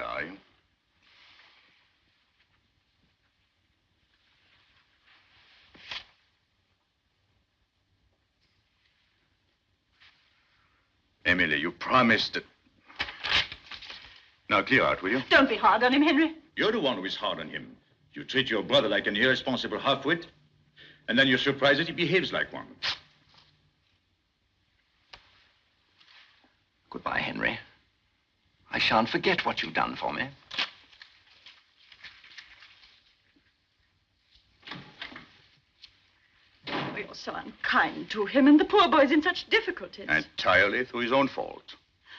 are you? Emily, you promised that... Now, clear out, will you? Don't be hard on him, Henry. You're the one who is hard on him. You treat your brother like an irresponsible half-wit, and then you're surprised that he behaves like one. Goodbye, Henry. I shan't forget what you've done for me. Oh, you're so unkind to him, and the poor boy's in such difficulties. Entirely through his own fault.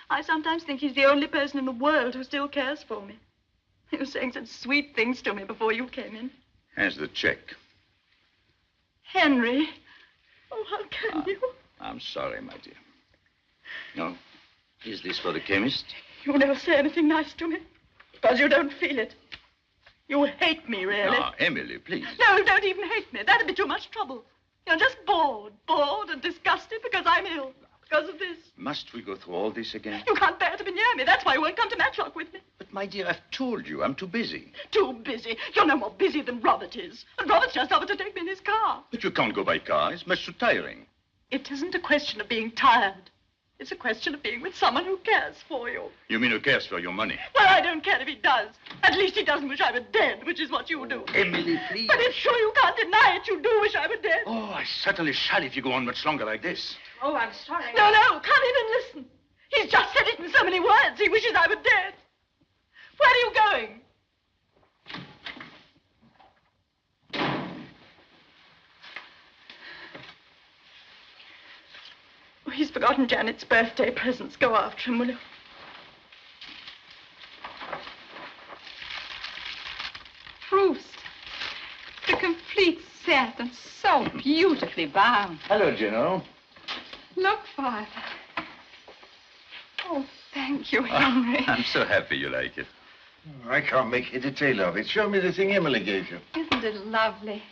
I sometimes think he's the only person in the world who still cares for me. He was saying such sweet things to me before you came in. Here's the check. Henry. Oh, how can you? I'm sorry, my dear. No. Is this for the chemist? You never say anything nice to me because you don't feel it. You hate me, really. Ah, Emily, please. No, don't even hate me. That'd be too much trouble. You're just bored and disgusted because I'm ill, because of this. Must we go through all this again? You can't bear to be near me. That's why you won't come to Matlock with me. But, my dear, I've told you, I'm too busy. Too busy? You're no more busy than Robert is. And Robert's just offered to take me in his car. But you can't go by car. It's much too tiring. It isn't a question of being tired. It's a question of being with someone who cares for you. You mean who cares for your money? Well, I don't care if he does. At least he doesn't wish I were dead, which is what you do. Emily, please. But it's sure you can't deny it. You do wish I were dead. Oh, I certainly shall if you go on much longer like this. Oh, I'm sorry. No, can't even listen. He's just said it in so many words. He wishes I were dead. Where are you going? Oh, he's forgotten Janet's birthday presents. Go after him, will you? Proust. The complete set and so beautifully bound. Hello, General. Look, Father. Oh, thank you, Henry. I'm so happy you like it. I can't make head or tail of it. Show me the thing Emily gave you. Isn't it lovely?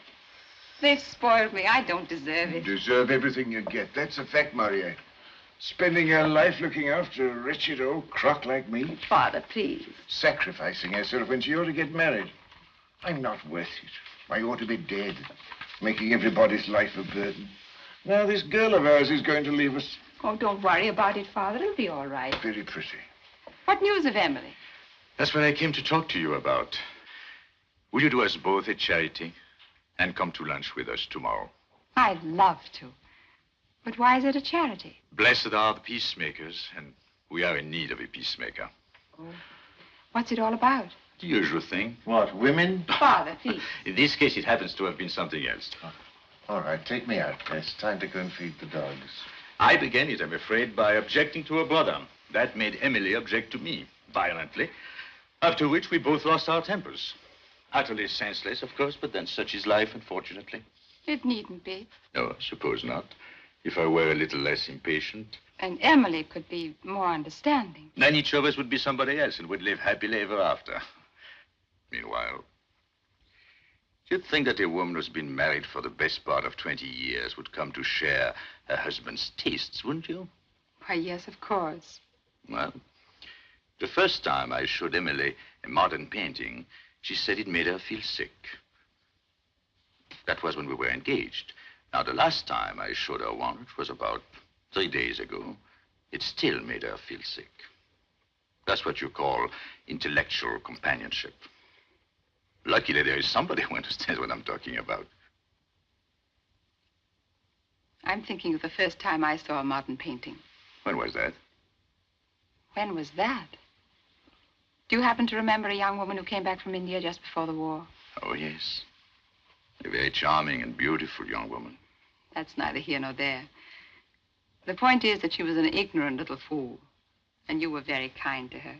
They've spoiled me. I don't deserve You it. deserve everything you get. That's a fact, Maurier. Spending your life looking after a wretched old crock like me. Father, please. Sacrificing herself when she ought to get married. I'm not worth it. I ought to be dead. Making everybody's life a burden. Now this girl of ours is going to leave us. Oh, don't worry about it, Father. It'll be all right. Very pretty. What news of Emily? That's what I came to talk to you about. Will you do us both a charity and come to lunch with us tomorrow? I'd love to. But why is it a charity? Blessed are the peacemakers, and we are in need of a peacemaker. Oh. What's it all about? The usual thing. What, women? Father, please. In this case, it happens to have been something else. All right, take me out. It's time to go and feed the dogs. I began it, I'm afraid, by objecting to her brother. That made Emily object to me, violently. After which, we both lost our tempers. Utterly senseless, of course, but then such is life, unfortunately. It needn't be. No, I suppose not. If I were a little less impatient. And Emily could be more understanding. Then each of us would be somebody else and would live happily ever after. Meanwhile, you'd think that a woman who's been married for the best part of 20 years would come to share her husband's tastes, wouldn't you? Why, yes, of course. Well, the first time I showed Emily a modern painting, she said it made her feel sick. That was when we were engaged. Now, the last time I showed her one, which was about 3 days ago, it still made her feel sick. That's what you call intellectual companionship. Luckily, there is somebody who understands what I'm talking about. I'm thinking of the first time I saw a modern painting. When was that? When was that? Do you happen to remember a young woman who came back from India just before the war? Oh, yes. A very charming and beautiful young woman. That's neither here nor there. The point is that she was an ignorant little fool, and you were very kind to her.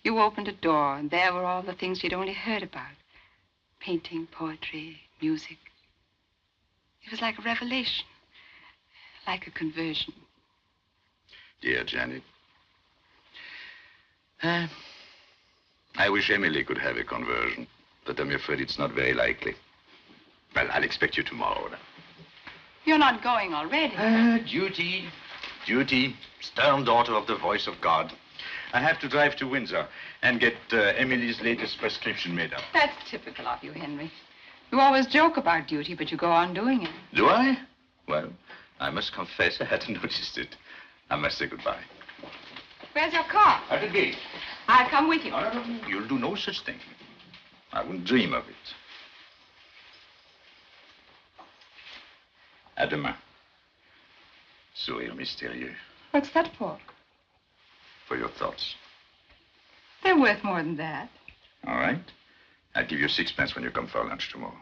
You opened a door, and there were all the things she'd only heard about. Painting, poetry, music. It was like a revelation, like a conversion. Dear Janet, I wish Emily could have a conversion, but I'm afraid it's not very likely. Well, I'll expect you tomorrow, then. You're not going already. Duty, stern daughter of the voice of God. I have to drive to Windsor and get Emily's latest prescription made up. That's typical of you, Henry. You always joke about duty, but you go on doing it. Do I? Well, I must confess I hadn't noticed it. I must say goodbye. Where's your car? At the gate. I'll come with you. No. You'll do no such thing. I wouldn't dream of it. À demain. Sourire mystérieux. What's that for? For your thoughts. They're worth more than that. All right. I'll give you 6 pence when you come for lunch tomorrow.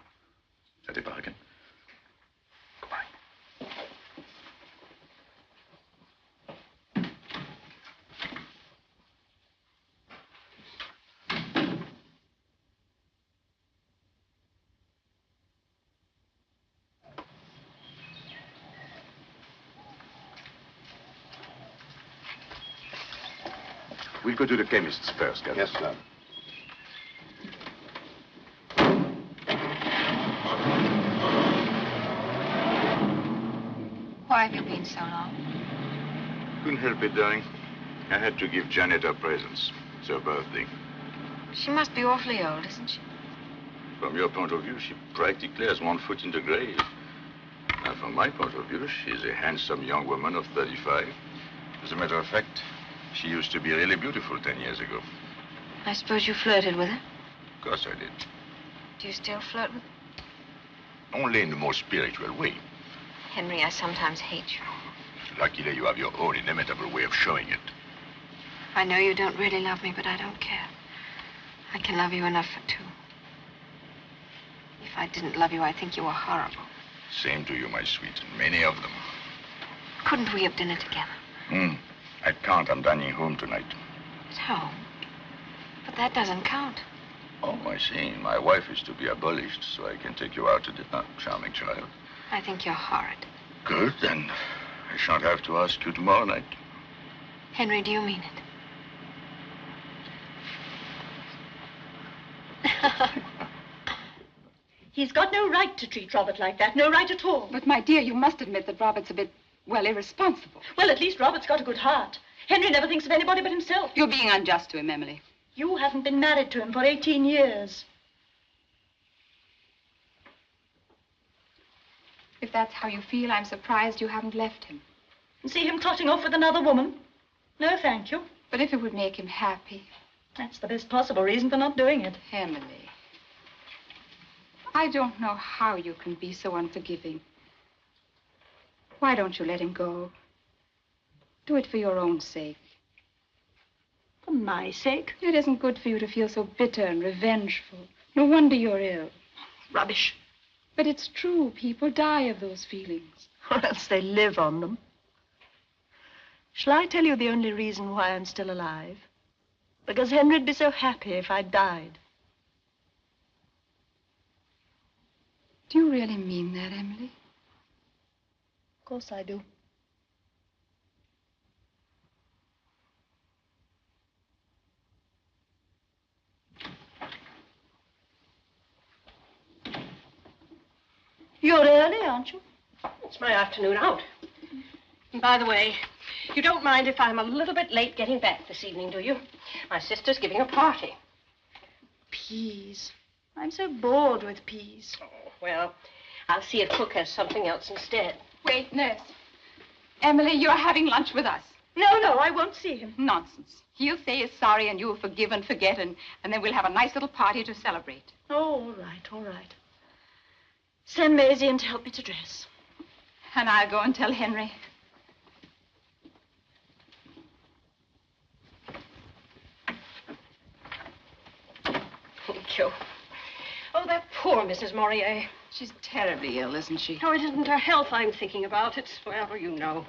Is that a bargain? Goodbye. We'll go to the chemist's first, Captain. Yes, sir. Why have you been so long? Couldn't help it, darling. I had to give Janet her presents. It's her birthday. She must be awfully old, isn't she? From your point of view, she practically has 1 foot in the grave. Now, from my point of view, she's a handsome young woman of 35. As a matter of fact, she used to be really beautiful 10 years ago. I suppose you flirted with her? Of course I did. Do you still flirt with her? Only in the most spiritual way. Henry, I sometimes hate you. Luckily, you have your own inimitable way of showing it. I know you don't really love me, but I don't care. I can love you enough for 2. If I didn't love you, I think you were horrible. Same to you, my sweet, and many of them. Couldn't we have dinner together? I can't. I'm dining home tonight. At home? But that doesn't count. Oh, I see. My wife is to be abolished, so I can take you out to dinner. Charming child. I think you're horrid. Good, then. I shan't have to ask you tomorrow night. Henry, do you mean it? He's got no right to treat Robert like that. No right at all. But, my dear, you must admit that Robert's a bit, well, irresponsible. Well, at least Robert's got a good heart. Henry never thinks of anybody but himself. You're being unjust to him, Emily. You haven't been married to him for 18 years. If that's how you feel, I'm surprised you haven't left him. And see him trotting off with another woman? No, thank you. But if it would make him happy. That's the best possible reason for not doing it. Emily, I don't know how you can be so unforgiving. Why don't you let him go? Do it for your own sake. For my sake? It isn't good for you to feel so bitter and revengeful. No wonder you're ill. Rubbish. But it's true. People die of those feelings. Or else they live on them. Shall I tell you the only reason why I'm still alive? Because Henry'd be so happy if I died. Do you really mean that, Emily? Of course I do. You're early, aren't you? It's my afternoon out. And by the way, you don't mind if I'm a little bit late getting back this evening, do you? My sister's giving a party. Peas. I'm so bored with peas. Oh, well, I'll see if Cook has something else instead. Wait, nurse. Emily, you're having lunch with us. No, I won't see him. Nonsense. He'll say he's sorry and you'll forgive and forget, and then we'll have a nice little party to celebrate. Oh, all right. Send Maisie in to help me to dress. And I'll go and tell Henry. Thank you. Oh, that poor Mrs. Maurier. She's terribly ill, isn't she? No, it isn't her health I'm thinking about. It's, well, you know.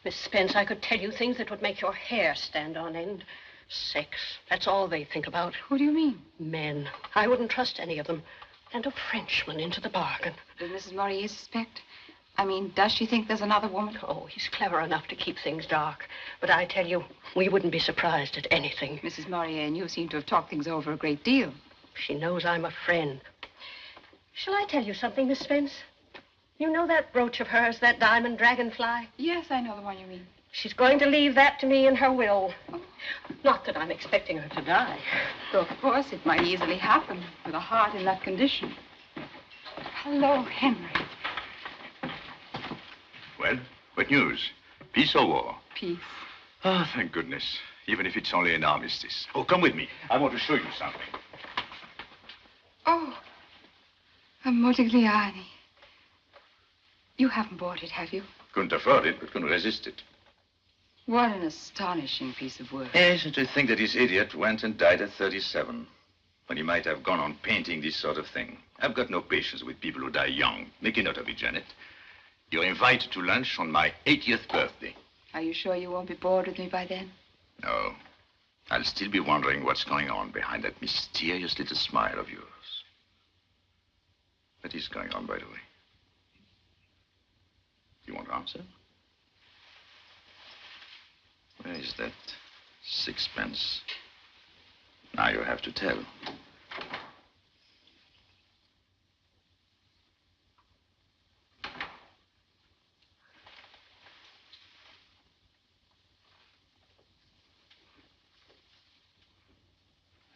Miss Spence, I could tell you things that would make your hair stand on end. Sex, that's all they think about. Who do you mean? Men. I wouldn't trust any of them. And a Frenchman into the bargain. Does Mrs. Maurier suspect? I mean, does she think there's another woman? Oh, he's clever enough to keep things dark. But I tell you, we wouldn't be surprised at anything. Mrs. Maurier and you seem to have talked things over a great deal. She knows I'm a friend. Shall I tell you something, Miss Spence? You know that brooch of hers, that diamond dragonfly? Yes, I know the one you mean. She's going to leave that to me in her will. Not that I'm expecting her to die. Though, of course, it might easily happen with a heart in that condition. Hello, Henry. Well, what news? Peace or war? Peace. Oh, thank goodness. Even if it's only an armistice. Oh, come with me. I want to show you something. Oh, a Modigliani. You haven't bought it, have you? Couldn't afford it, but couldn't resist it. What an astonishing piece of work. Yes, and to think that this idiot went and died at 37, when he might have gone on painting this sort of thing. I've got no patience with people who die young. Make a note of it, Janet. You're invited to lunch on my 80th birthday. Are you sure you won't be bored with me by then? No. I'll still be wondering what's going on behind that mysterious little smile of yours. What is going on, by the way? You want to answer? Where is that? Sixpence. Now you have to tell.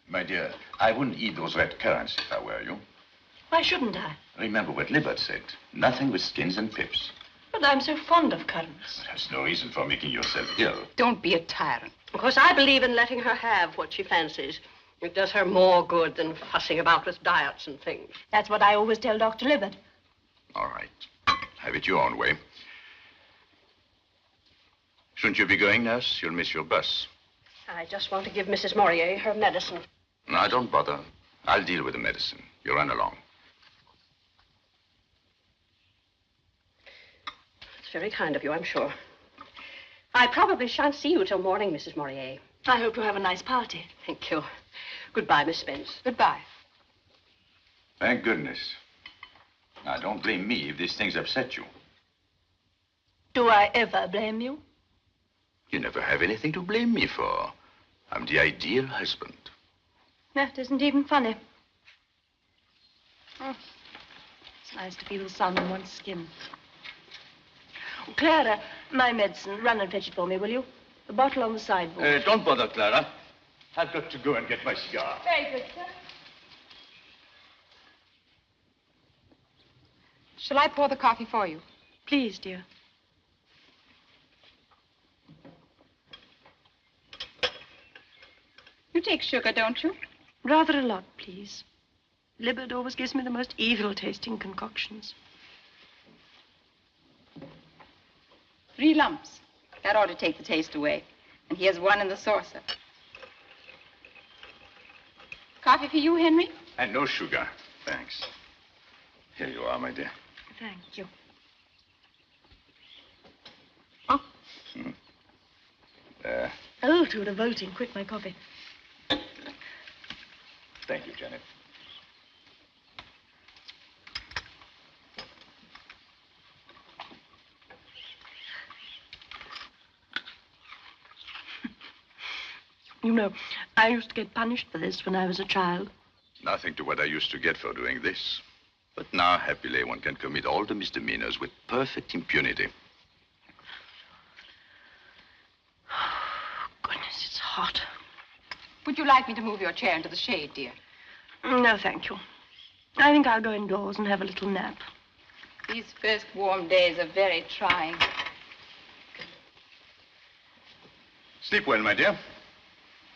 My dear, I wouldn't eat those red currants if I were you. Why shouldn't I? Remember what Libbard said. Nothing with skins and pips. But I'm so fond of currants. That's no reason for making yourself ill. Don't be a tyrant. Of course, I believe in letting her have what she fancies. It does her more good than fussing about with diets and things. That's what I always tell Dr. Libbard. All right. Have it your own way. Shouldn't you be going, nurse? You'll miss your bus. I just want to give Mrs. Maurier her medicine. No, don't bother. I'll deal with the medicine. You run along. It's very kind of you, I'm sure. I probably shan't see you till morning, Mrs. Maurier. I hope you have a nice party. Thank you. Goodbye, Miss Spence. Goodbye. Thank goodness. Now, don't blame me if this thing's upset you. Do I ever blame you? You never have anything to blame me for. I'm the ideal husband. That isn't even funny. Oh, it's nice to feel the sun on one's skin. Clara, my medicine. Run and fetch it for me, will you? The bottle on the sideboard. Don't bother, Clara. I've got to go and get my cigar. Very good, sir. Shall I pour the coffee for you? Please, dear. You take sugar, don't you? Rather a lot, please. Libbard always gives me the most evil-tasting concoctions. 3 lumps. That ought to take the taste away. And here's 1 in the saucer. Coffee for you, Henry? And no sugar. Thanks. Here you are, my dear. Thank you. Oh, to revolting. Quick, my coffee. Thank you, Janet. You know, I used to get punished for this when I was a child. Nothing to what I used to get for doing this. But now, happily, one can commit all the misdemeanors with perfect impunity. Goodness, it's hot. Would you like me to move your chair into the shade, dear? No, thank you. I think I'll go indoors and have a little nap. These first warm days are very trying. Sleep well, my dear.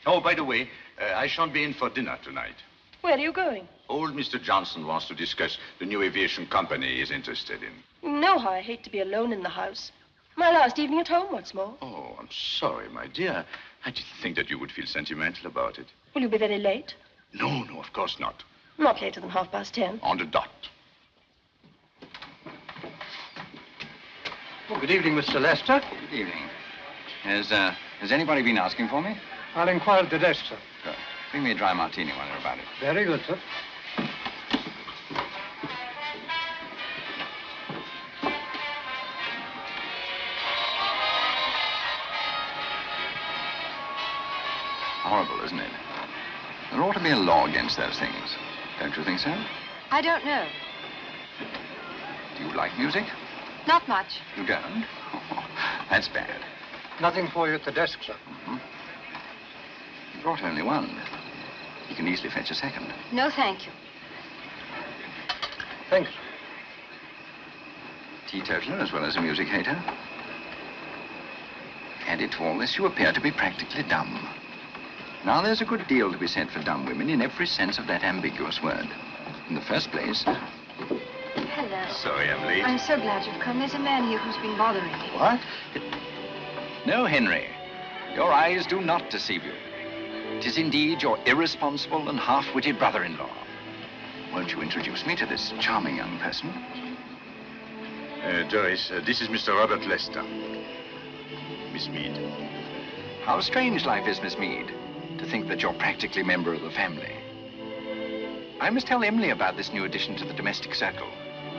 Oh, by the way, I shan't be in for dinner tonight. Where are you going? Old Mr. Johnson wants to discuss the new aviation company he's interested in. You know how I hate to be alone in the house. My last evening at home, what's more. Oh, I'm sorry, my dear. I didn't think that you would feel sentimental about it. Will you be very late? No, of course not. Not later than 10:30. On the dot. Oh, good evening, Mr. Lester. Good evening. Has anybody been asking for me? I'll inquire at the desk, sir. Good. Bring me a dry martini while they're about it. Very good, sir. Horrible, isn't it? There ought to be a law against those things. Don't you think so? I don't know. Do you like music? Not much. You don't? That's bad. Nothing for you at the desk, sir. You brought only one. You can easily fetch a second. No, thank you. Thanks. Teetotaler as well as a music hater. Added to all this, you appear to be practically dumb. Now, there's a good deal to be said for dumb women in every sense of that ambiguous word. In the first place... Hello. Sorry I'm late. I'm so glad you've come. There's a man here who's been bothering me. What? No, Henry. Your eyes do not deceive you. It is indeed your irresponsible and half-witted brother-in-law. Won't you introduce me to this charming young person? Doris, this is Mr. Robert Lester. Miss Mead. How strange life is, Miss Mead, to think that you're practically a member of the family. I must tell Emily about this new addition to the domestic circle.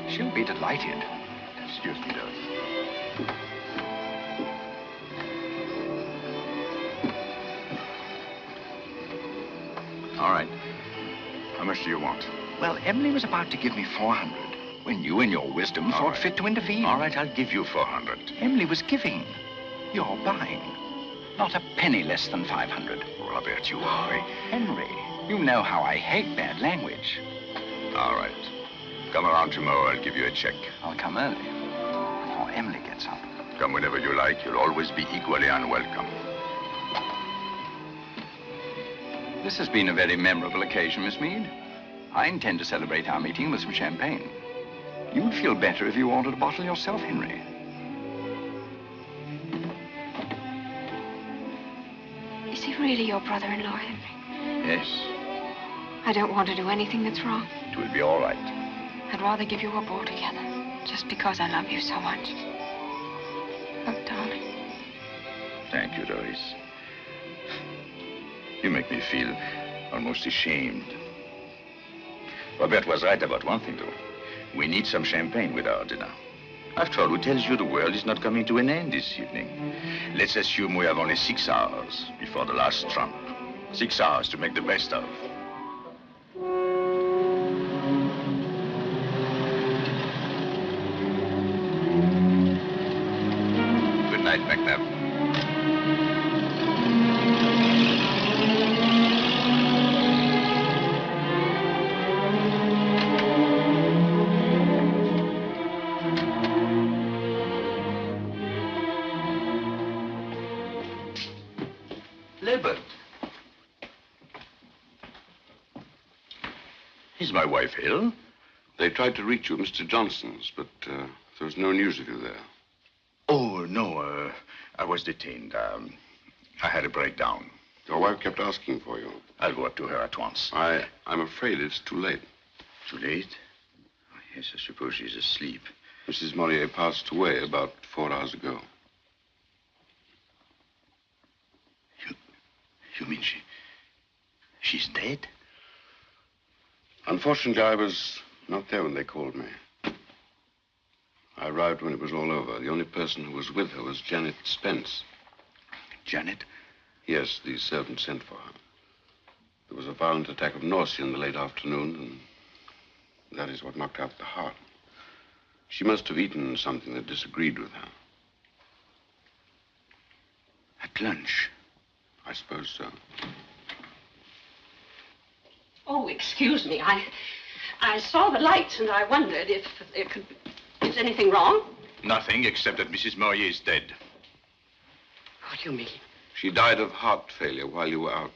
She'll be delighted. Excuse me, Doris. All right. How much do you want? Well, Emily was about to give me 400 when you, in your wisdom, thought fit to intervene. All right, I'll give you 400. Emily was giving. You're buying. Not a penny less than 500. Robert, you are Henry, you know how I hate bad language. All right. Come around tomorrow. I'll give you a check. I'll come early, before Emily gets up. Come whenever you like. You'll always be equally unwelcome. This has been a very memorable occasion, Miss Mead. I intend to celebrate our meeting with some champagne. You'd feel better if you ordered a bottle yourself, Henry. Is he really your brother-in-law, Henry? Yes. I don't want to do anything that's wrong. It will be all right. I'd rather give you up altogether, just because I love you so much. Oh, darling. Thank you, Doris. You make me feel almost ashamed. Robert was right about one thing, though. We need some champagne with our dinner. After all, who tells you the world is not coming to an end this evening? Let's assume we have only 6 hours before the last trump. 6 hours to make the best of. Good night, McNabb. Libbard. Is my wife ill? They tried to reach you at Mr. Johnson's, but there was no news of you there. Oh, no, I was detained. I had a breakdown. Your wife kept asking for you. I'll go up to her at once. I'm afraid it's too late. Too late? Oh, yes, I suppose she's asleep. Mrs. Maurier passed away about 4 hours ago. You mean she's dead? Unfortunately, I was not there when they called me. I arrived when it was all over. The only person who was with her was Janet Spence. Janet? Yes, the servant sent for her. There was a violent attack of nausea in the late afternoon, and that is what knocked out the heart. She must have eaten something that disagreed with her. At lunch? I suppose so. Oh, excuse me. I saw the lights and I wondered if there could be... Is anything wrong? Nothing, except that Mrs. Maurier is dead. What do you mean? She died of heart failure while you were out.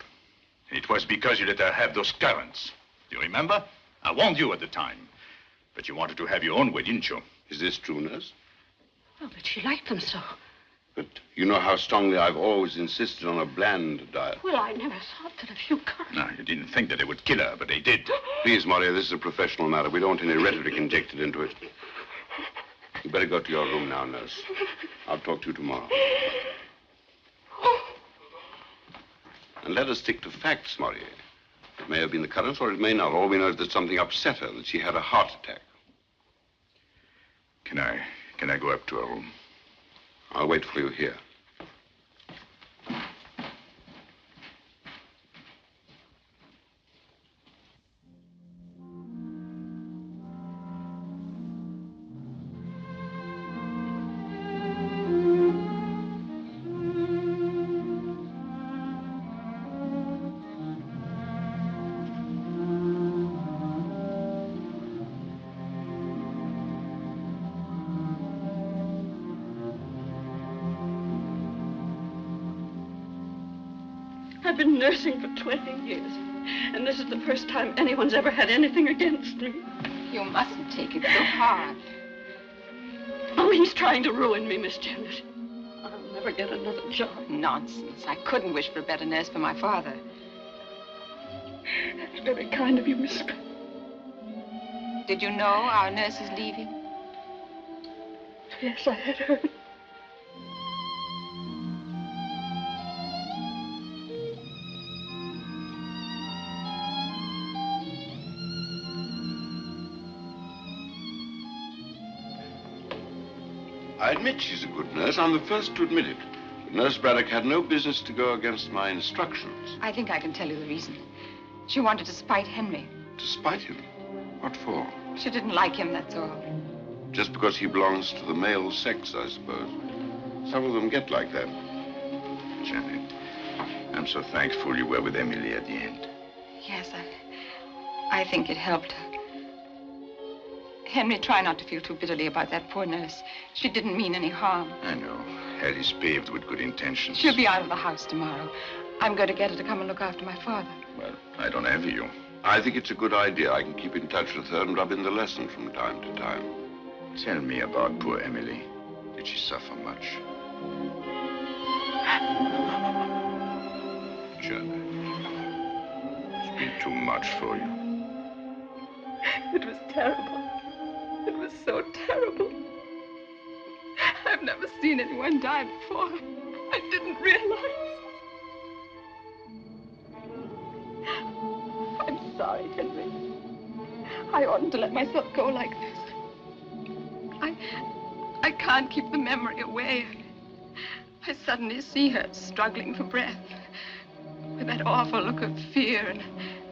It was because you let her have those currants. Do you remember? I warned you at the time. But you wanted to have your own way, didn't you? Is this true, nurse? Oh, but she liked them so. But you know how strongly I've always insisted on a bland diet. Well, I never thought that a few currants... No, you didn't think that they would kill her, but they did. Please, Maurier, this is a professional matter. We don't want any rhetoric injected into it. You better go to your room now, nurse. I'll talk to you tomorrow. And let us stick to facts, Maurier. It may have been the currents or it may not. All we know is that something upset her, that she had a heart attack. Can I go up to her room? I'll wait for you here. I've been nursing for 20 years. And this is the first time anyone's ever had anything against me. You mustn't take it so hard. Oh, he's trying to ruin me, Miss Janet. I'll never get another job. Nonsense. I couldn't wish for a better nurse for my father. That's very kind of you, Miss Spence. Did you know our nurse is leaving? Yes, I had heard. I admit she's a good nurse. I'm the first to admit it. But Nurse Braddock had no business to go against my instructions. I think I can tell you the reason. She wanted to spite Henry. To spite him? What for? She didn't like him, that's all. Just because he belongs to the male sex, I suppose. Some of them get like that. Janet, I'm so thankful you were with Emily at the end. Yes, I think it helped her. Henry, try not to feel too bitterly about that poor nurse. She didn't mean any harm. I know. Hell is paved with good intentions. She'll be out of the house tomorrow. I'm going to get her to come and look after my father. Well, I don't envy you. I think it's a good idea. I can keep in touch with her and rub in the lesson from time to time. Tell me about poor Emily. Did she suffer much? Janet, it's been too much for you. It was terrible. It was so terrible. I've never seen anyone die before. I didn't realize. I'm sorry, Henry. I oughtn't to let myself go like this. I can't keep the memory away. I suddenly see her struggling for breath with that awful look of fear and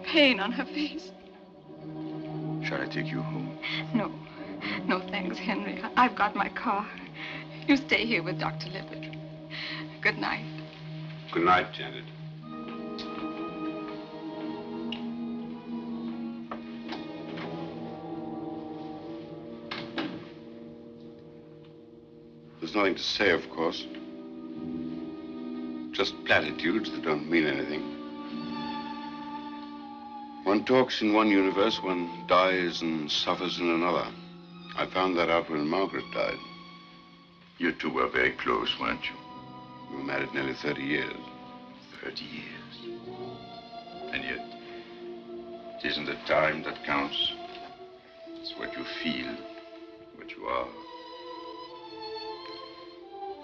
pain on her face. Shall I take you home? No. No, thanks, Henry. I've got my car. You stay here with Dr. Libbard. Good night. Good night, Janet. There's nothing to say, of course. Just platitudes that don't mean anything. One talks in one universe, one dies and suffers in another. I found that out when Margaret died. You two were very close, weren't you? We were married nearly 30 years. 30 years. And yet, it isn't the time that counts. It's what you feel, what you are.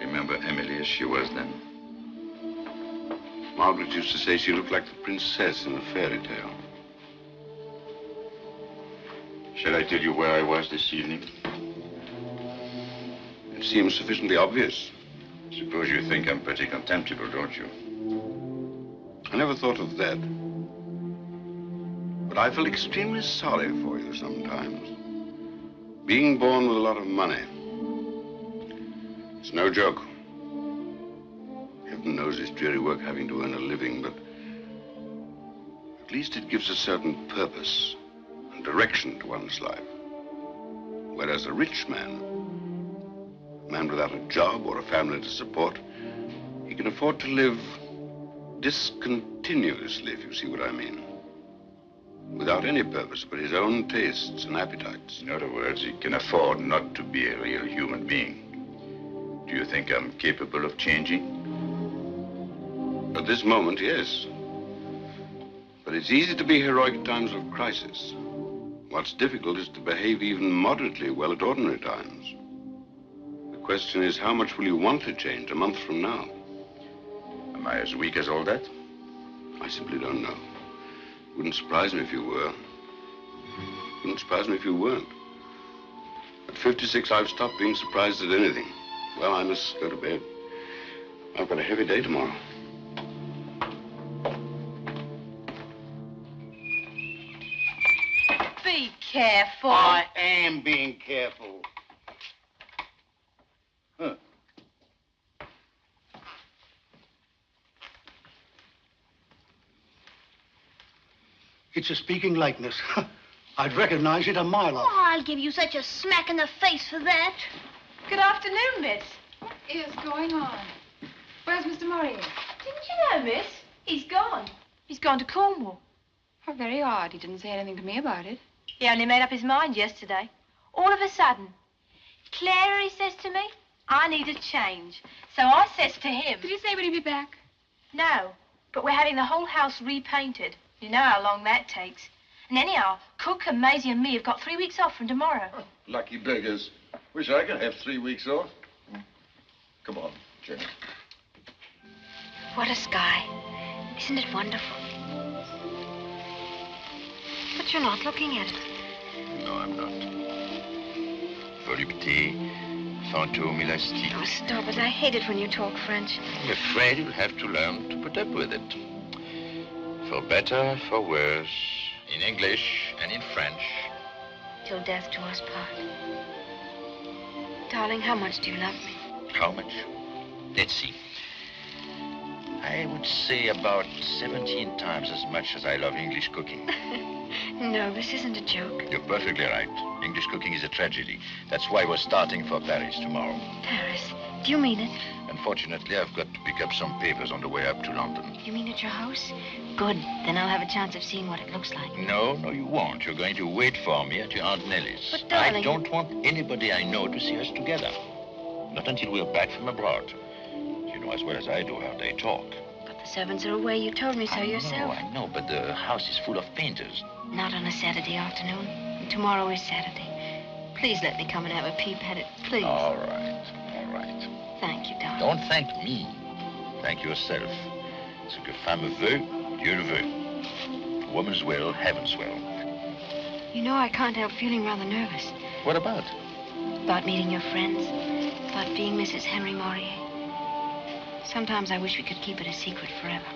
Remember Emily as she was then? Margaret used to say she looked like the princess in a fairy tale. Shall I tell you where I was this evening? It seems sufficiently obvious. Suppose you think I'm pretty contemptible, don't you? I never thought of that. But I feel extremely sorry for you sometimes. Being born with a lot of money. It's no joke. Heaven knows it's dreary work having to earn a living, but at least it gives a certain purpose and direction to one's life. Whereas a rich man, a man without a job or a family to support, he can afford to live discontinuously, if you see what I mean. Without any purpose but his own tastes and appetites. In other words, he can afford not to be a real human being. Do you think I'm capable of changing? At this moment, yes. But it's easy to be heroic at times of crisis. What's difficult is to behave even moderately well at ordinary times. The question is, how much will you want to change a month from now? Am I as weak as all that? I simply don't know. Wouldn't surprise me if you were. Wouldn't surprise me if you weren't. At 56, I've stopped being surprised at anything. Well, I must go to bed. I've got a heavy day tomorrow. Be careful. I am being careful. Huh. It's a speaking likeness. I'd recognize it a mile off. Oh, I'll give you such a smack in the face for that. Good afternoon, miss. What is going on? Where's Mr. Maurier? Didn't you know, miss? He's gone. He's gone to Cornwall. How very odd. He didn't say anything to me about it. He only made up his mind yesterday. All of a sudden. Clara, he says to me, I need a change. So I says to him... Did you say would he be back? No, but we're having the whole house repainted. You know how long that takes. And anyhow, Cook and Maisie and me have got 3 weeks off from tomorrow. Oh, lucky beggars. Wish I could have 3 weeks off. Come on, Jenny. What a sky. Isn't it wonderful? But you're not looking at it. No, I'm not. Volupté, fantôme élastique. Oh, stop it. I hate it when you talk French. I'm afraid you'll have to learn to put up with it. For better, for worse, in English and in French. Till death do us part. Darling, how much do you love me? How much? Let's see. I would say about 17 times as much as I love English cooking. No, this isn't a joke. You're perfectly right. English cooking is a tragedy. That's why we're starting for Paris tomorrow. Paris? Do you mean it? Unfortunately, I've got to pick up some papers on the way up to London. You mean at your house? Good. Then I'll have a chance of seeing what it looks like. No, you won't. You're going to wait for me at your Aunt Nellie's. But, darling... I don't want anybody I know to see us together. Not until we're back from abroad. You know as well as I do how they talk. But the servants are away. You told me so yourself. I know, but the house is full of painters. Not on a Saturday afternoon. And tomorrow is Saturday. Please let me come and have a peep at it, please. All right. Thank you, darling. Don't thank me. Thank yourself. Ce que femme veut, Dieu le veut. Woman's will, heaven's will. You know, I can't help feeling rather nervous. What about? About meeting your friends. About being Mrs. Henry Maurier. Sometimes I wish we could keep it a secret forever.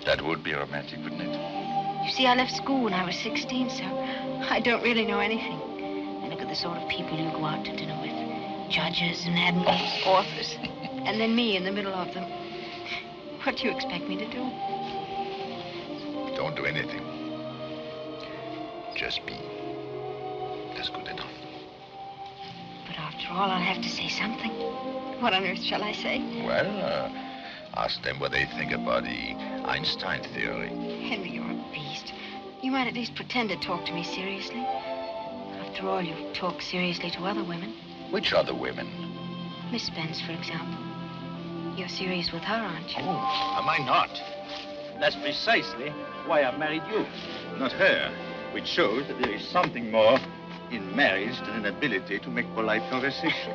That would be romantic, wouldn't it? You see, I left school when I was 16, so I don't really know anything. And look at the sort of people you go out to dinner with. Judges and admirals, authors. And then me in the middle of them. What do you expect me to do? Don't do anything. Just be. That's good enough. But after all, I'll have to say something. What on earth shall I say? Well, ask them what they think about the Einstein theory. Henry, you're a beast. You might at least pretend to talk to me seriously. After all, you've talked seriously to other women. Which other women? Miss Spence, for example. You're serious with her, aren't you? Oh, am I not? That's precisely why I married you, not her, which shows that there is something more in marriage than an ability to make polite conversation.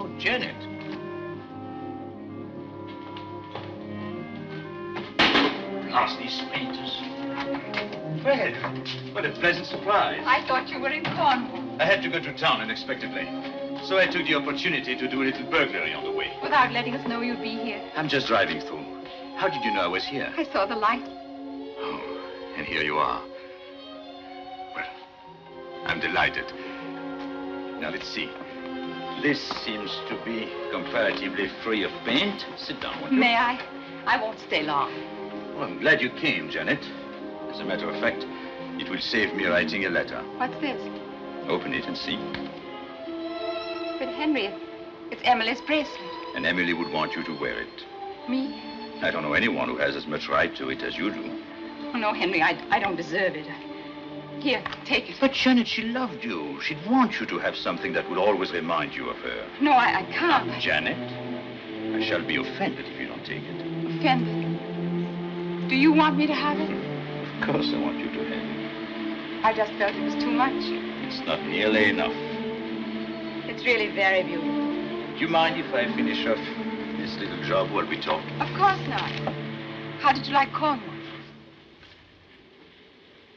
Oh, Janet. Lost these painters. Well, what a pleasant surprise. I thought you were in Cornwall. I had to go to town unexpectedly, so I took the opportunity to do a little burglary on the way. Without letting us know you'd be here. I'm just driving through. How did you know I was here? I saw the light. Oh, and here you are. Well, I'm delighted. Now, let's see. This seems to be comparatively free of paint. Sit down, won't you? May I? I won't stay long. Well, I'm glad you came, Janet. As a matter of fact, it will save me writing a letter. What's this? Open it and see. But, Henry, it's Emily's bracelet. And Emily would want you to wear it. Me? I don't know anyone who has as much right to it as you do. Oh, no, Henry, I don't deserve it. Here, take it. But, Janet, she loved you. She'd want you to have something that would always remind you of her. No, I can't. Now, Janet, I shall be offended if you don't take it. Offended? Do you want me to have it? Of course I want you to have it. I just felt it was too much. It's not nearly enough. It's really very beautiful. Do you mind if I finish off this little job while we talk? Of course not. How did you like Cornwall?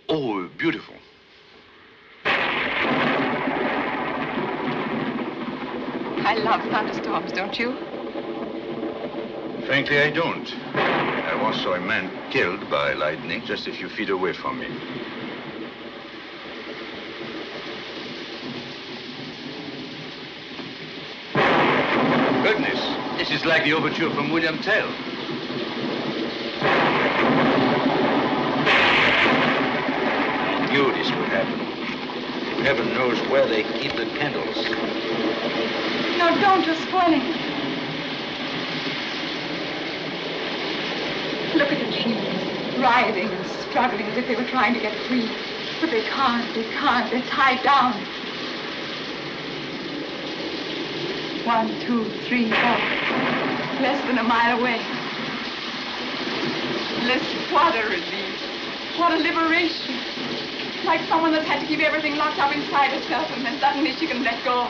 Oh, beautiful. I love thunderstorms, don't you? Frankly, I don't. I once saw a man killed by lightning just a few feet away from me. Goodness, this is like the overture from William Tell. I knew this would happen. Heaven knows where they keep the candles. No, don't. You're spoiling it. Look at the trees, writhing and struggling as if they were trying to get free. But they can't. They're tied down. 1, 2, 3, 4. Less than a mile away. Listen, what a relief. What a liberation. Like someone that's had to keep everything locked up inside herself and then suddenly she can let go.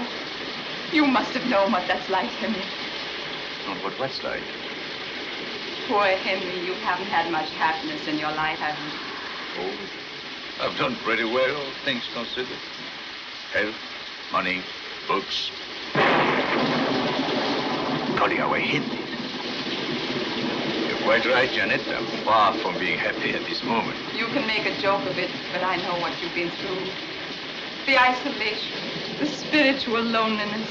You must have known what that's like, Henry. Not what what's like. Poor Henry, you haven't had much happiness in your life, have you? Oh, I've done pretty well, all things considered. Health, money, books. Golly, how I hinted. You're quite right, Janet. I'm far from being happy at this moment. You can make a joke of it, but I know what you've been through. The isolation, the spiritual loneliness.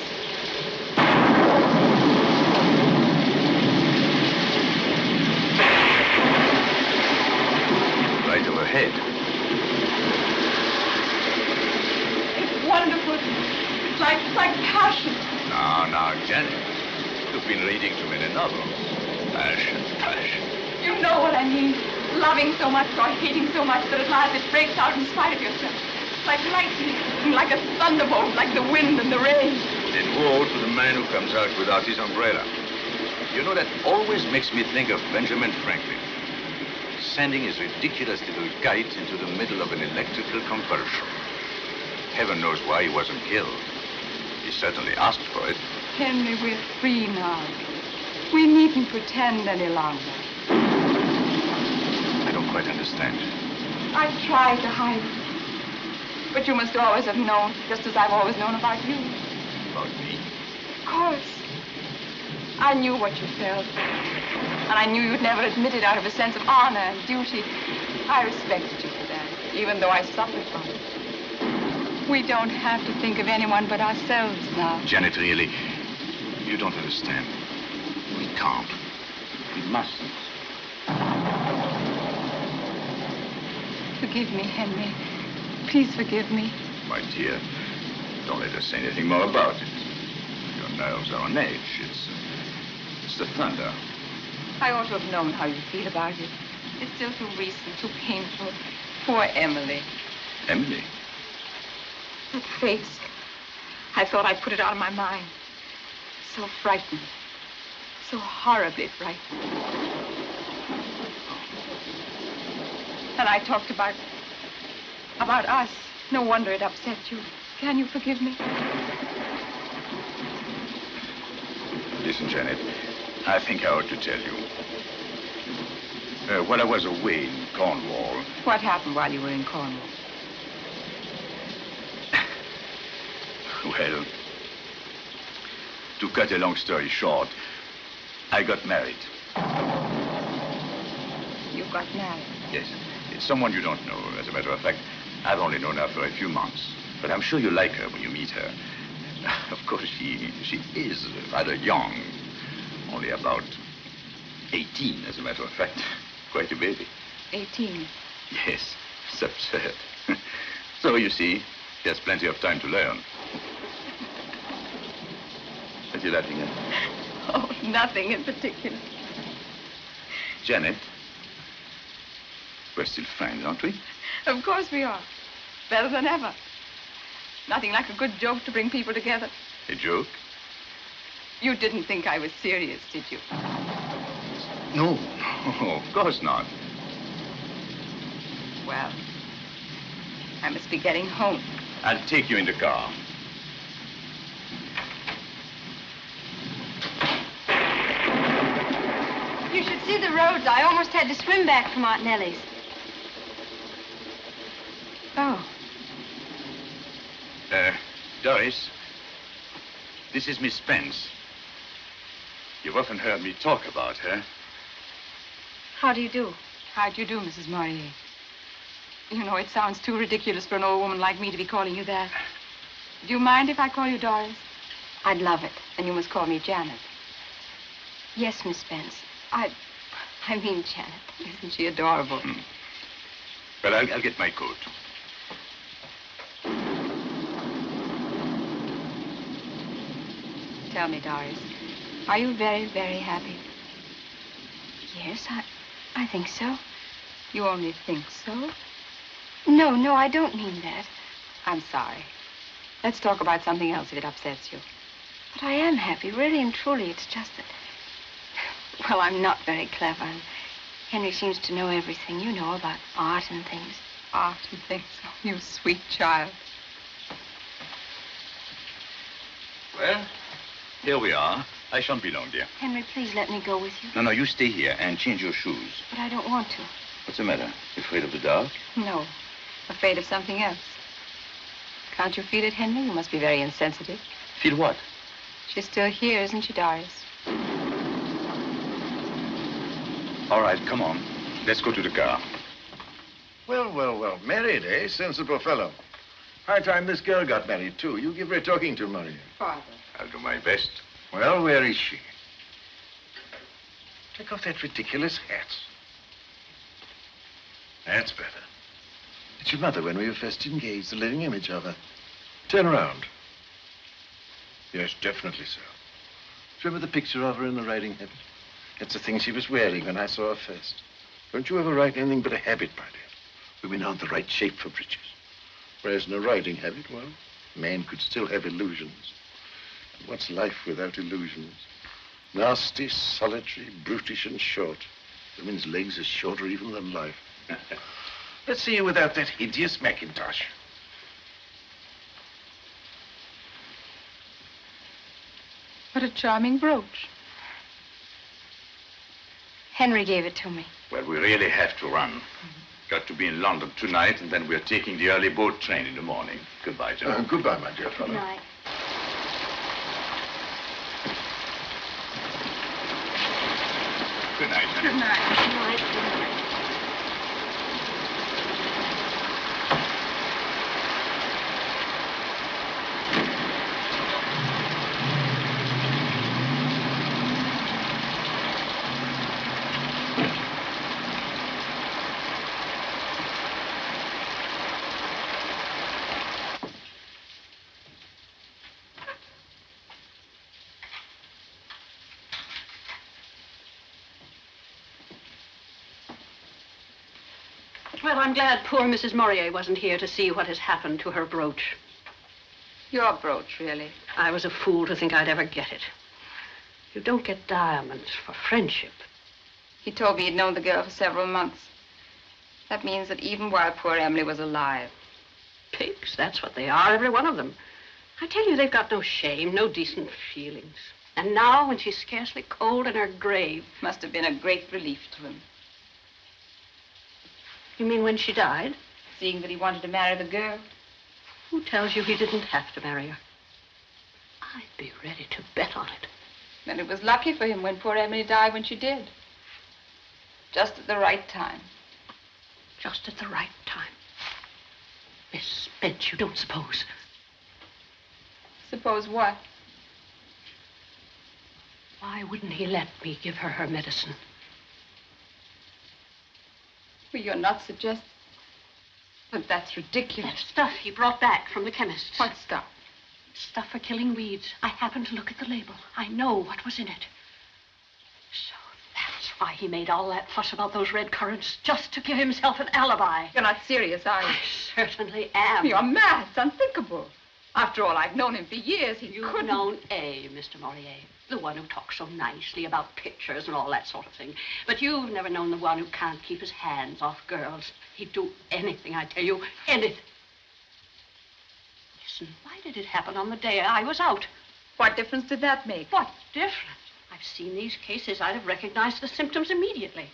Right overhead. It's wonderful. It's like passion. Now, Janet. You've been reading too many novels. Passion. You know what I mean. Loving so much or hating so much that at last it breaks out in spite of yourself. Like lightning, like a thunderbolt, like the wind and the rain. Then woe to the man who comes out without his umbrella. You know, that always makes me think of Benjamin Franklin. Sending his ridiculous little kite into the middle of an electrical convulsion. Heaven knows why he wasn't killed. He certainly asked for it. Henry, we're free now. We needn't pretend any longer. I don't quite understand. I tried to hide it. But you must always have known, just as I've always known about you. About me? Of course. I knew what you felt. And I knew you'd never admit it out of a sense of honor and duty. I respected you for that, even though I suffered from it. We don't have to think of anyone but ourselves now. Janet, really, you don't understand. We can't. We mustn't. Forgive me, Henry. Please forgive me. My dear, don't let us say anything more about it. Your nerves are on edge. It's the thunder. I ought to have known how you feel about it. It's still too recent, too painful. Poor Emily. Emily? That face. I thought I'd put it out of my mind. So frightened. So horribly frightened. And I talked about us. No wonder it upset you. Can you forgive me? Listen, Janet, I think I ought to tell you. While I was away in Cornwall... What happened while you were in Cornwall? Well, to cut a long story short, I got married. You got married? Yes. It's someone you don't know. As a matter of fact, I've only known her for a few months. But I'm sure you'll like her when you meet her. Of course, she is rather young. Only about 18, as a matter of fact. Quite a baby. 18? Yes. It's absurd. So, you see, she has plenty of time to learn. What are you laughing at? Oh, nothing in particular. Janet, we're still friends, aren't we? Of course we are. Better than ever. Nothing like a good joke to bring people together. A joke? You didn't think I was serious, did you? No. Oh, of course not. Well, I must be getting home. I'll take you in the car. You should see the roads. I almost had to swim back from Aunt Nellie's. Oh. Doris, this is Miss Spence. You've often heard me talk about her. How do you do? How do you do, Mrs. Maurier? You know, it sounds too ridiculous for an old woman like me to be calling you that. Do you mind if I call you Doris? I'd love it. And you must call me Janet. Yes, Miss Spence. I mean Janet. Isn't she adorable? Well, I'll get my coat. Tell me, Doris, are you very, very happy? Yes, I think so. You only think so? No, I don't mean that. I'm sorry. Let's talk about something else if it upsets you. But I am happy, really and truly. It's just that, well, I'm not very clever. And Henry seems to know everything, you know, about art and things. Art and things? Oh, you sweet child. Well, here we are. I shan't be long, dear. Henry, please let me go with you. No, you stay here and change your shoes. But I don't want to. What's the matter? Afraid of the dark? No, afraid of something else. Can't you feel it, Henry? You must be very insensitive. Feel what? She's still here, isn't she, Doris? All right, come on. Let's go to the car. Well. Married, eh? Sensible fellow. High time this girl got married, too. You give her a talking to, Maurier. Father. I'll do my best. Well, where is she? Take off that ridiculous hat. That's better. It's your mother when we were first engaged, the living image of her. Turn around. Yes, definitely so. Remember the picture of her in the riding habit? That's the thing she was wearing when I saw her first. Don't you ever write anything but a habit, my dear? Women aren't the right shape for breeches. Whereas in a riding habit, well, man could still have illusions. And what's life without illusions? Nasty, solitary, brutish, and short. Women's legs are shorter even than life. Let's see you without that hideous mackintosh. What a charming brooch. Henry gave it to me. Well, we really have to run. Got to be in London tonight, and then we're taking the early boat train in the morning. Goodbye, Joe. Goodbye, my dear fellow. Good night. Good night, honey. Good night. Good night. Good night. Well, I'm glad poor Mrs. Maurier wasn't here to see what has happened to her brooch. Your brooch, really? I was a fool to think I'd ever get it. You don't get diamonds for friendship. He told me he'd known the girl for several months. That means that even while poor Emily was alive. Pigs, that's what they are, every one of them. I tell you, they've got no shame, no decent feelings. And now, when she's scarcely cold in her grave... Must have been a great relief to him. You mean when she died? Seeing that he wanted to marry the girl. Who tells you he didn't have to marry her? I'd be ready to bet on it. And it was lucky for him when poor Emily died when she did. Just at the right time. Just at the right time. Miss Spence, you don't suppose... Suppose what? Why wouldn't he let me give her her medicine? Well, you're not suggesting... But that's ridiculous. That stuff he brought back from the chemist's. What stuff? Stuff for killing weeds. I happened to look at the label. I know what was in it. So that's why he made all that fuss about those red currants, just to give himself an alibi. You're not serious, are you? I certainly am. You're mad. It's unthinkable. After all, I've known him for years. You've known A, Mr. Maurier, the one who talks so nicely about pictures and all that sort of thing. But you've never known the one who can't keep his hands off girls. He'd do anything, I tell you, anything. Listen, why did it happen on the day I was out? What difference did that make? What difference? I've seen these cases. I'd have recognized the symptoms immediately.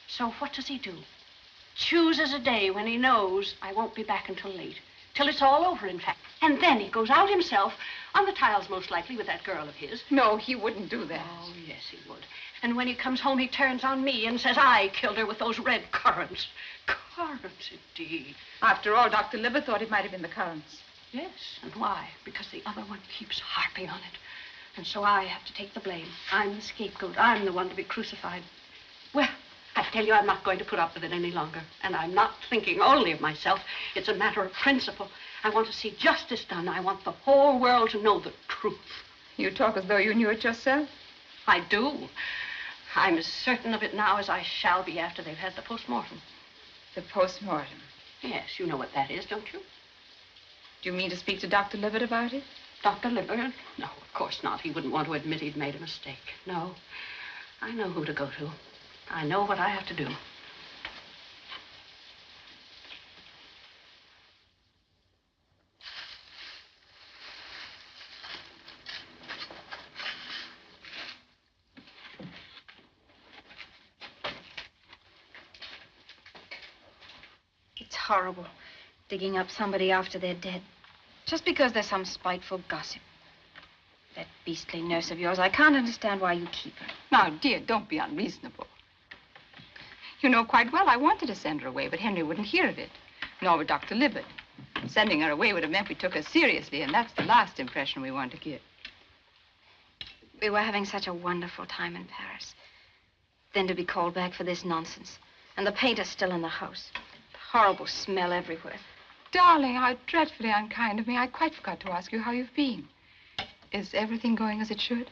So what does he do? Chooses a day when he knows I won't be back until late. Till it's all over, in fact. And then he goes out himself, on the tiles most likely, with that girl of his. No, he wouldn't do that. Oh, yes, he would. And when he comes home, he turns on me and says I killed her with those red currants. Currants, indeed. After all, Dr. Libbard thought it might have been the currants. Yes, and why? Because the other one keeps harping on it. And so I have to take the blame. I'm the scapegoat. I'm the one to be crucified. Well, I tell you, I'm not going to put up with it any longer. And I'm not thinking only of myself. It's a matter of principle. I want to see justice done. I want the whole world to know the truth. You talk as though you knew it yourself. I do. I'm as certain of it now as I shall be after they've had the post-mortem. The post-mortem? Yes, you know what that is, don't you? Do you mean to speak to Dr. Libbard about it? Dr. Libbard? No, of course not. He wouldn't want to admit he'd made a mistake. No. I know who to go to. I know what I have to do. It's horrible, digging up somebody after they're dead. Just because there's some spiteful gossip. That beastly nurse of yours, I can't understand why you keep her. Now, dear, don't be unreasonable. You know quite well I wanted to send her away, but Henry wouldn't hear of it. Nor would Dr. Libbard. Sending her away would have meant we took her seriously, and that's the last impression we want to give. We were having such a wonderful time in Paris. Then to be called back for this nonsense. And the painter still in the house. Horrible smell everywhere. Darling, how dreadfully unkind of me. I quite forgot to ask you how you've been. Is everything going as it should?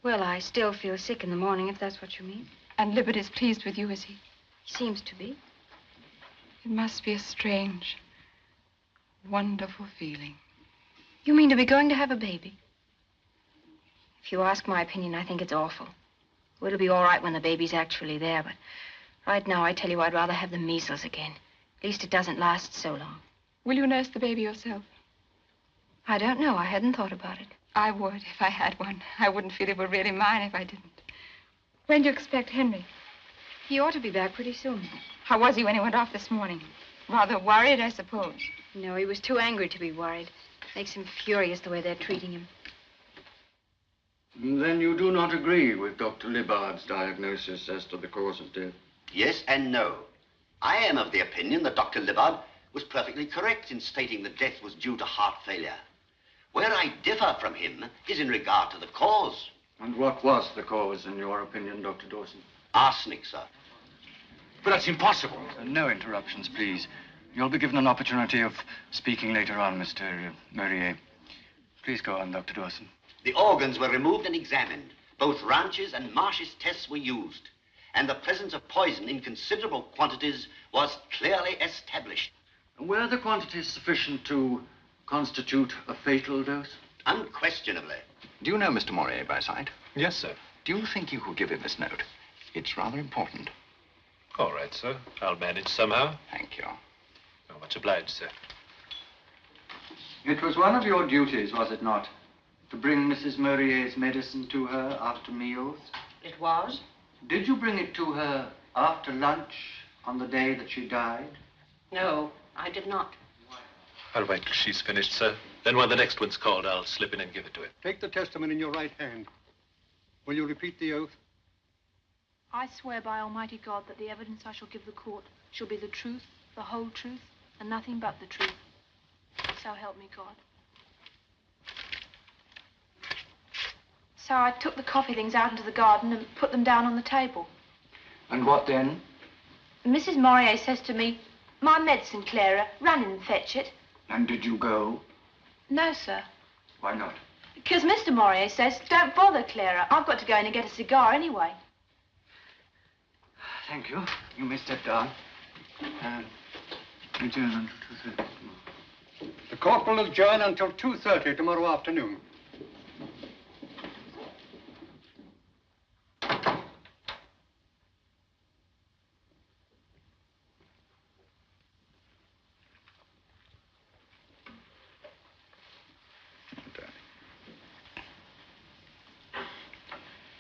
Well, I still feel sick in the morning, if that's what you mean. And Libbard is pleased with you, is he? He seems to be. It must be a strange, wonderful feeling. You mean to be going to have a baby? If you ask my opinion, I think it's awful. Well, it'll be all right when the baby's actually there, but right now, I tell you, I'd rather have the measles again. At least it doesn't last so long. Will you nurse the baby yourself? I don't know. I hadn't thought about it. I would if I had one. I wouldn't feel it were really mine if I didn't. When do you expect Henry? He ought to be back pretty soon. How was he when he went off this morning? Rather worried, I suppose. No, he was too angry to be worried. Makes him furious the way they're treating him. Then you do not agree with Dr. Libbard's diagnosis as to the cause of death? Yes and no. I am of the opinion that Dr. Libbard was perfectly correct in stating that death was due to heart failure. Where I differ from him is in regard to the cause. And what was the cause, in your opinion, Dr. Dawson? Arsenic, sir. But that's impossible. No interruptions, please. You'll be given an opportunity of speaking later on, Mr. Maurier. Please go on, Dr. Dawson. The organs were removed and examined. Both Ranch's and Marsh's tests were used. And the presence of poison in considerable quantities was clearly established. Were the quantities sufficient to constitute a fatal dose? Unquestionably. Do you know Mr. Maurier by sight? Yes, sir. Do you think you could give him this note? It's rather important. All right, sir. I'll manage somehow. Thank you. Oh, much obliged, sir. It was one of your duties, was it not, to bring Mrs. Maurier's medicine to her after meals? It was. Did you bring it to her after lunch on the day that she died? No, I did not. I'll wait till she's finished, sir. Then when the next one's called, I'll slip in and give it to him. Take the testament in your right hand. Will you repeat the oath? I swear by Almighty God that the evidence I shall give the court shall be the truth, the whole truth, and nothing but the truth. So help me God. So I took the coffee things out into the garden and put them down on the table. And what then? Mrs. Maurier says to me, "My medicine, Clara, run in and fetch it." And did you go? No, sir. Why not? Because Mr. Maurier says, "Don't bother, Clara. I've got to go in and get a cigar anyway." Thank you. You may step down. Return until 2:30. The court will adjourn until 2:30 tomorrow afternoon.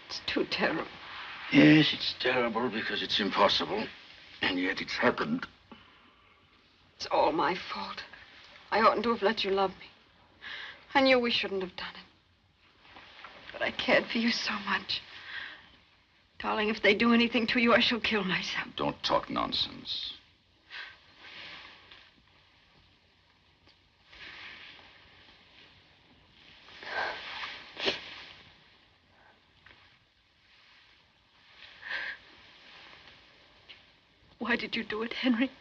It's too terrible. Yes, it's terrible because it's impossible. And yet it's happened. It's all my fault. I oughtn't to have let you love me. I knew we shouldn't have done it. But I cared for you so much. Darling, if they do anything to you, I shall kill myself. Don't talk nonsense. Why did you do it, Henry?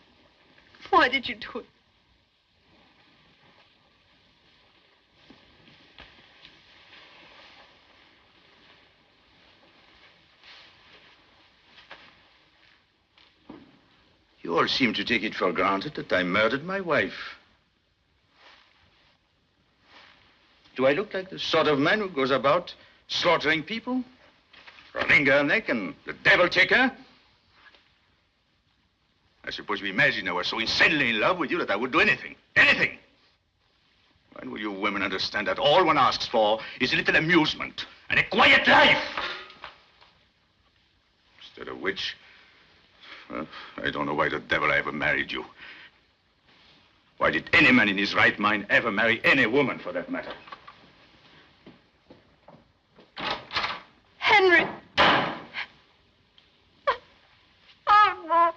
Why did you do it? You all seem to take it for granted that I murdered my wife. Do I look like the sort of man who goes about slaughtering people? Wring her neck and the devil take her? I suppose you imagine I was so insanely in love with you that I would do anything. Anything! When will you women understand that all one asks for is a little amusement and a quiet life? Instead of which, well, I don't know why the devil I ever married you. Why did any man in his right mind ever marry any woman, for that matter? Henry! Oh, no.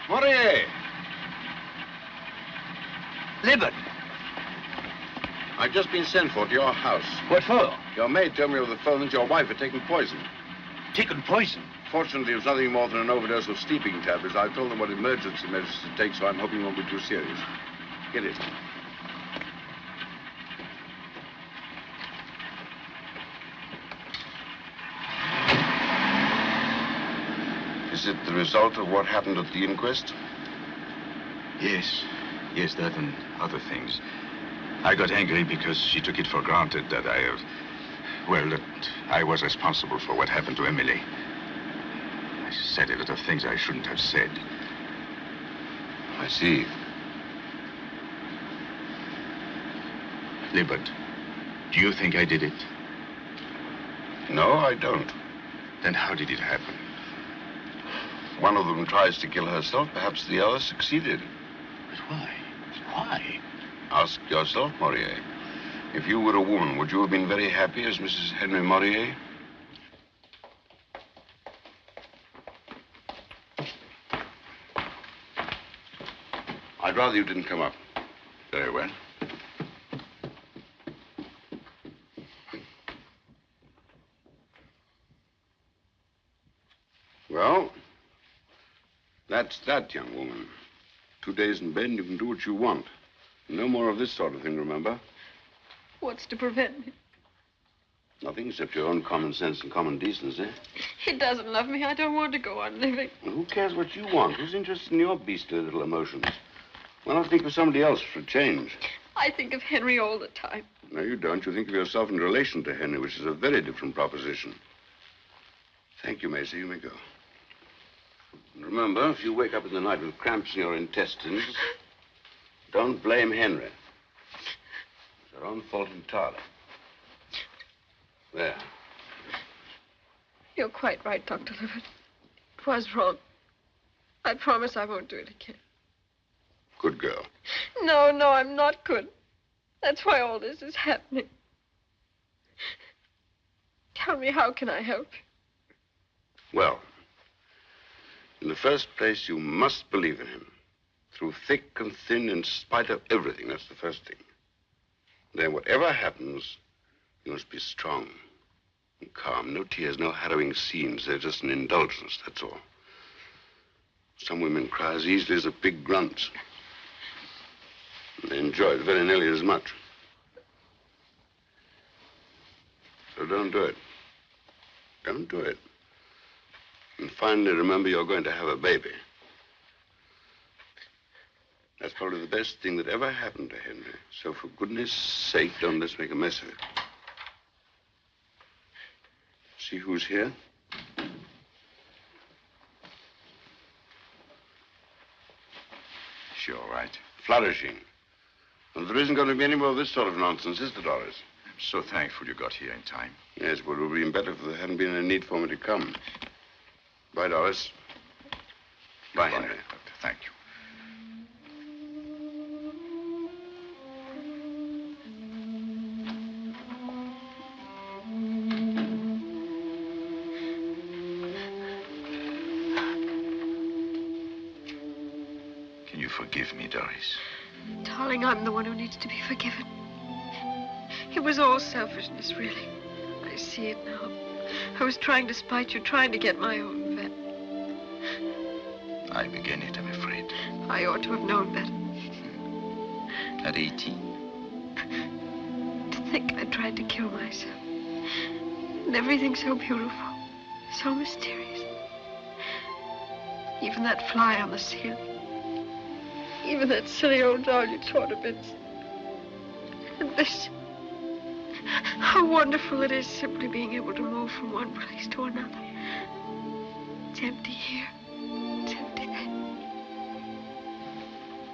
Maurier! Libbard! I've just been sent for to your house. What for? Your maid told me over the phone that your wife had taken poison. Taken poison? Fortunately, it was nothing more than an overdose of sleeping tablets. I've told them what emergency measures to take, so I'm hoping it won't be too serious. Get it. Is it the result of what happened at the inquest? Yes. Yes, that and other things. I got angry because she took it for granted that that I was responsible for what happened to Emily. I said a lot of things I shouldn't have said. I see. Libbard, do you think I did it? No, I don't. Then how did it happen? One of them tries to kill herself. Perhaps the other succeeded. But why? Why? Ask yourself, Maurier. If you were a woman, would you have been very happy as Mrs. Henry Maurier? I'd rather you didn't come up. Very well. Well, that's that, young woman. 2 days in bed and you can do what you want. No more of this sort of thing, remember? What's to prevent me? Nothing except your own common sense and common decency. He doesn't love me. I don't want to go on living. Well, who cares what you want? Who's interested in your beastly little emotions? Why not think of somebody else for a change? I think of Henry all the time. No, you don't. You think of yourself in relation to Henry, which is a very different proposition. Thank you, Macy. You may go. And remember, if you wake up in the night with cramps in your intestines, don't blame Henry. It's your own fault entirely. There. You're quite right, Dr. Libbard. It was wrong. I promise I won't do it again. Good girl. No, I'm not good. That's why all this is happening. Tell me, how can I help? Well, in the first place, you must believe in him. Through thick and thin, in spite of everything. That's the first thing. Then whatever happens, you must be strong and calm. No tears, no harrowing scenes. They're just an indulgence, that's all. Some women cry as easily as a pig grunts. They enjoy it very nearly as much. So don't do it. Don't do it. And finally, remember you're going to have a baby. That's probably the best thing that ever happened to Henry. So for goodness sake, don't let's make a mess of it. See who's here? Sure, right. Flourishing. And there isn't going to be any more of this sort of nonsense, is there, Doris? I'm so thankful you got here in time. Yes, but it would have been better if there hadn't been any need for me to come. Bye, Doris. Bye, Henry. Doctor. Thank you. Can you forgive me, Doris? Darling, I'm the one who needs to be forgiven. It was all selfishness, really. I see it now. I was trying to spite you, trying to get my own vet. I began it, I'm afraid. I ought to have known better. At 18? To think I tried to kill myself. And everything's so beautiful, so mysterious. Even that fly on the ceiling. Even that silly old doll you tore to bits. And this. How wonderful it is simply being able to move from one place to another. It's empty here. It's empty there.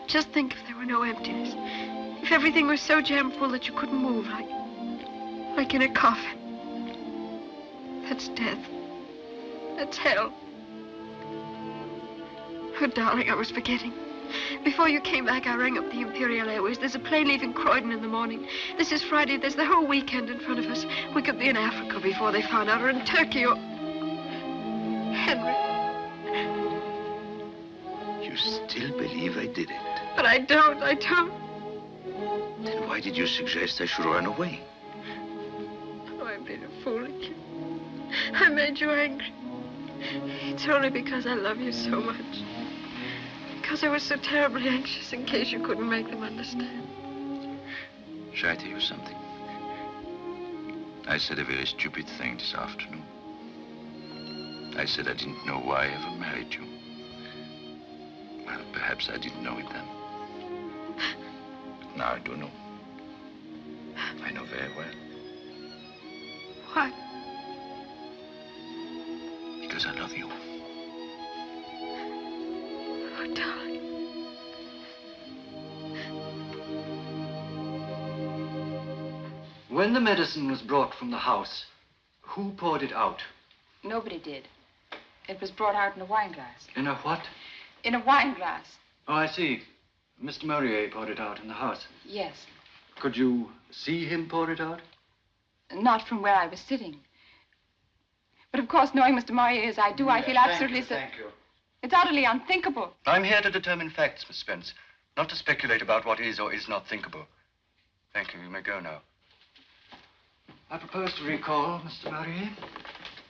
Just think if there were no emptiness. If everything was so jam full that you couldn't move, like in a coffin. That's death. That's hell. Oh, darling, I was forgetting. Before you came back, I rang up the Imperial Airways. There's a plane leaving Croydon in the morning. This is Friday. There's the whole weekend in front of us. We could be in Africa before they found out, or in Turkey, or... Henry. You still believe I did it? But I don't. Then why did you suggest I should run away? Oh, I've been a fool again. I made you angry. It's only because I love you so much. Because I was so terribly anxious in case you couldn't make them understand. Shall I tell you something? I said a very stupid thing this afternoon. I said I didn't know why I ever married you. Well, perhaps I didn't know it then. Now I do know. I know very well. Why? Because I love you. Oh, darling. When the medicine was brought from the house, who poured it out? Nobody did. It was brought out in a wine glass. In a what? In a wine glass. Oh, I see. Mr. Maurier poured it out in the house. Yes. Could you see him pour it out? Not from where I was sitting. But of course, knowing Mr. Maurier as I do, I feel absolutely... Thank you. It's utterly unthinkable. I'm here to determine facts, Miss Spence, not to speculate about what is or is not thinkable. Thank you. You may go now. I propose to recall Mr. Maurier.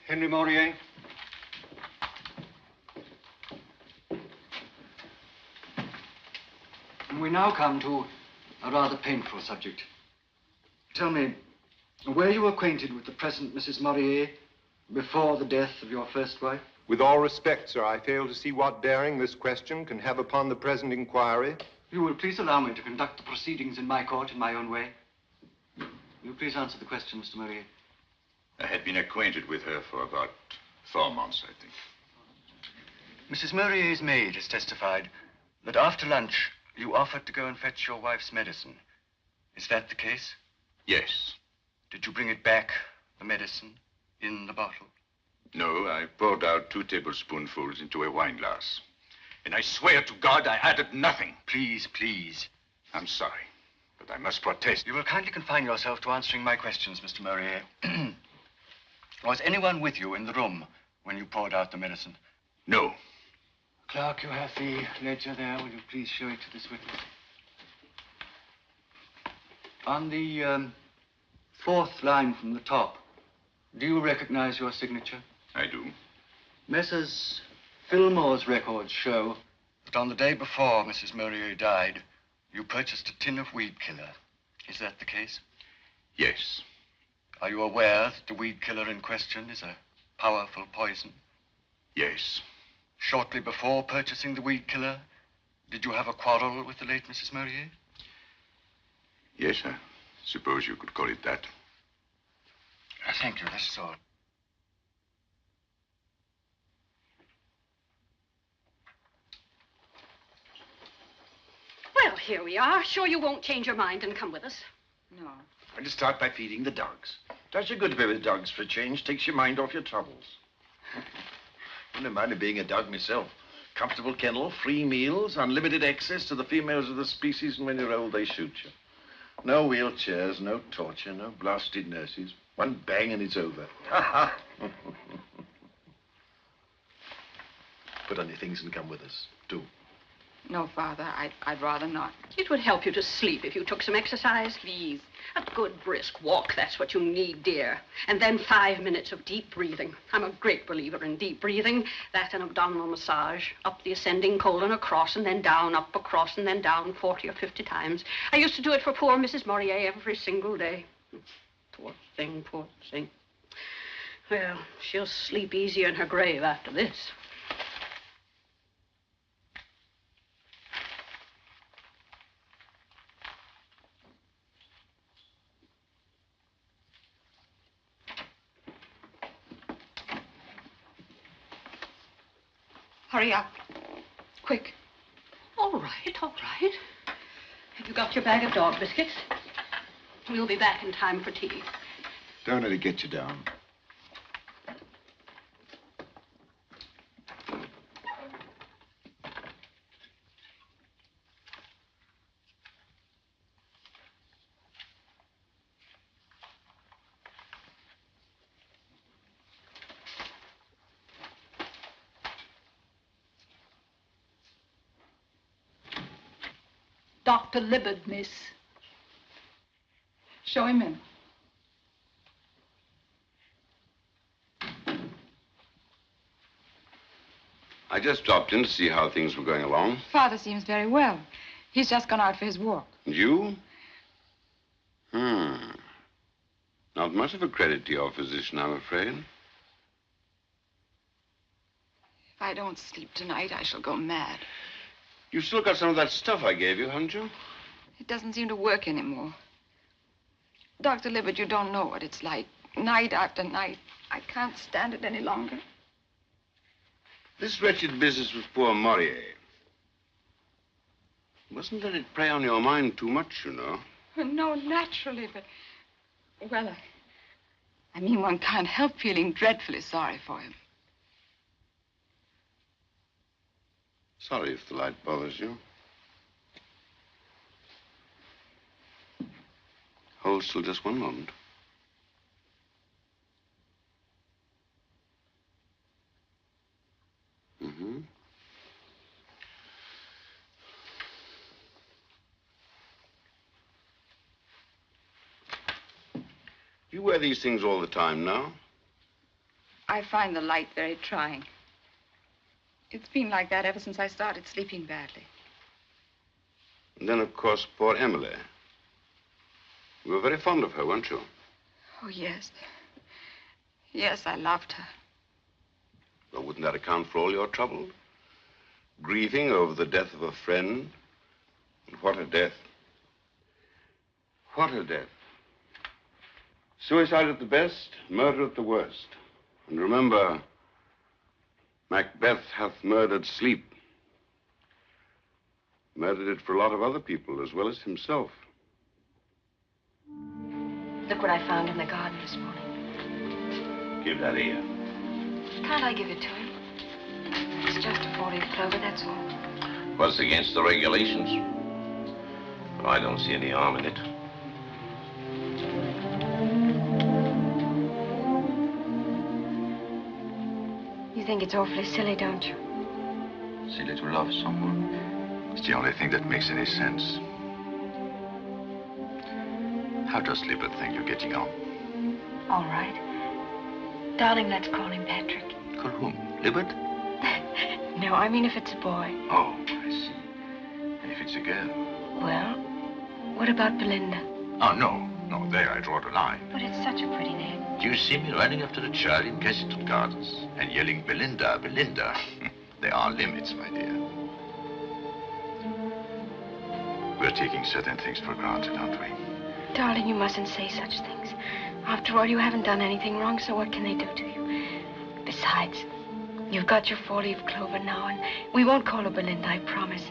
Henry Maurier. And we now come to a rather painful subject. Tell me, were you acquainted with the present Mrs. Maurier before the death of your first wife? With all respect, sir, I fail to see what bearing this question can have upon the present inquiry. You will please allow me to conduct the proceedings in my court in my own way. Will you please answer the question, Mr. Maurier? I had been acquainted with her for about 4 months, I think. Mrs. Maurier's maid has testified that after lunch, you offered to go and fetch your wife's medicine. Is that the case? Yes. Did you bring it back, the medicine, in the bottle? No, I poured out 2 tablespoonfuls into a wine glass. And I swear to God I added nothing. Please, please. I'm sorry, but I must protest. You will kindly confine yourself to answering my questions, Mr. Maurier. Was anyone with you in the room when you poured out the medicine? No. Clerk, you have the ledger there. Will you please show it to this witness? On the 4th line from the top, do you recognize your signature? I do. Messrs. Fillmore's records show that on the day before Mrs. Maurier died, you purchased a tin of weed killer. Is that the case? Yes. Are you aware that the weed killer in question is a powerful poison? Yes. Shortly before purchasing the weed killer, did you have a quarrel with the late Mrs. Maurier? Yes, I suppose you could call it that. Thank you, that's all. Well, here we are. Sure you won't change your mind and come with us? No. I just start by feeding the dogs. Does you good to be with dogs for a change. Takes your mind off your troubles. Wouldn't mind being a dog myself. Comfortable kennel, free meals, unlimited access to the females of the species, and when you're old, they shoot you. No wheelchairs, no torture, no blasted nurses. One bang and it's over. Put on your things and come with us. Do. No, Father, I'd rather not. It would help you to sleep if you took some exercise. Please. A good brisk walk, that's what you need, dear. And then 5 minutes of deep breathing. I'm a great believer in deep breathing. That and abdominal massage. Up the ascending colon, across, and then down, up, across, and then down 40 or 50 times. I used to do it for poor Mrs. Maurier every single day. Poor thing, poor thing. Well, she'll sleep easy in her grave after this. Hurry up. Quick. All right, all right. Have you got your bag of dog biscuits? We'll be back in time for tea. Don't let it get you down. Dr. Libbard, miss. Show him in. I just dropped in to see how things were going along. Father seems very well. He's just gone out for his walk. And you? Not much of a credit to your physician, I'm afraid. If I don't sleep tonight, I shall go mad. You've still got some of that stuff I gave you, haven't you? It doesn't seem to work anymore. Dr. Libbard, you don't know what it's like. Night after night. I can't stand it any longer. This wretched business with poor Maurier. Mustn't let it prey on your mind too much, you know. No, naturally, but... Well, I mean, one can't help feeling dreadfully sorry for him. Sorry if the light bothers you. Hold still just one moment. Mm-hmm. You wear these things all the time now? I find the light very trying. It's been like that ever since I started sleeping badly. And then, of course, poor Emily. You were very fond of her, weren't you? Oh, yes. Yes, I loved her. Well, wouldn't that account for all your trouble? Grieving over the death of a friend. And what a death. What a death. Suicide at the best, murder at the worst. And remember, Macbeth hath murdered sleep. Murdered it for a lot of other people as well as himself. Look what I found in the garden this morning. Give that here. Can't I give it to him? It's just a 4-leaf clover, that's all. Well, it's against the regulations. But I don't see any harm in it. You think it's awfully silly, don't you? Silly to love someone. It's the only thing that makes any sense. How does Libbard think you're getting on? All right. Darling, let's call him Patrick. Call whom? Libbard? No, I mean if it's a boy. Oh, I see. And if it's a girl? Well, what about Belinda? Oh, no. No, there I draw the line. But it's such a pretty name. Do you see me running after the child in Kensington Gardens and yelling, Belinda, Belinda? There are limits, my dear. We're taking certain things for granted, aren't we? Darling, you mustn't say such things. After all, you haven't done anything wrong, so what can they do to you? Besides, you've got your 4-leaf clover now, and we won't call her Belinda, I promise.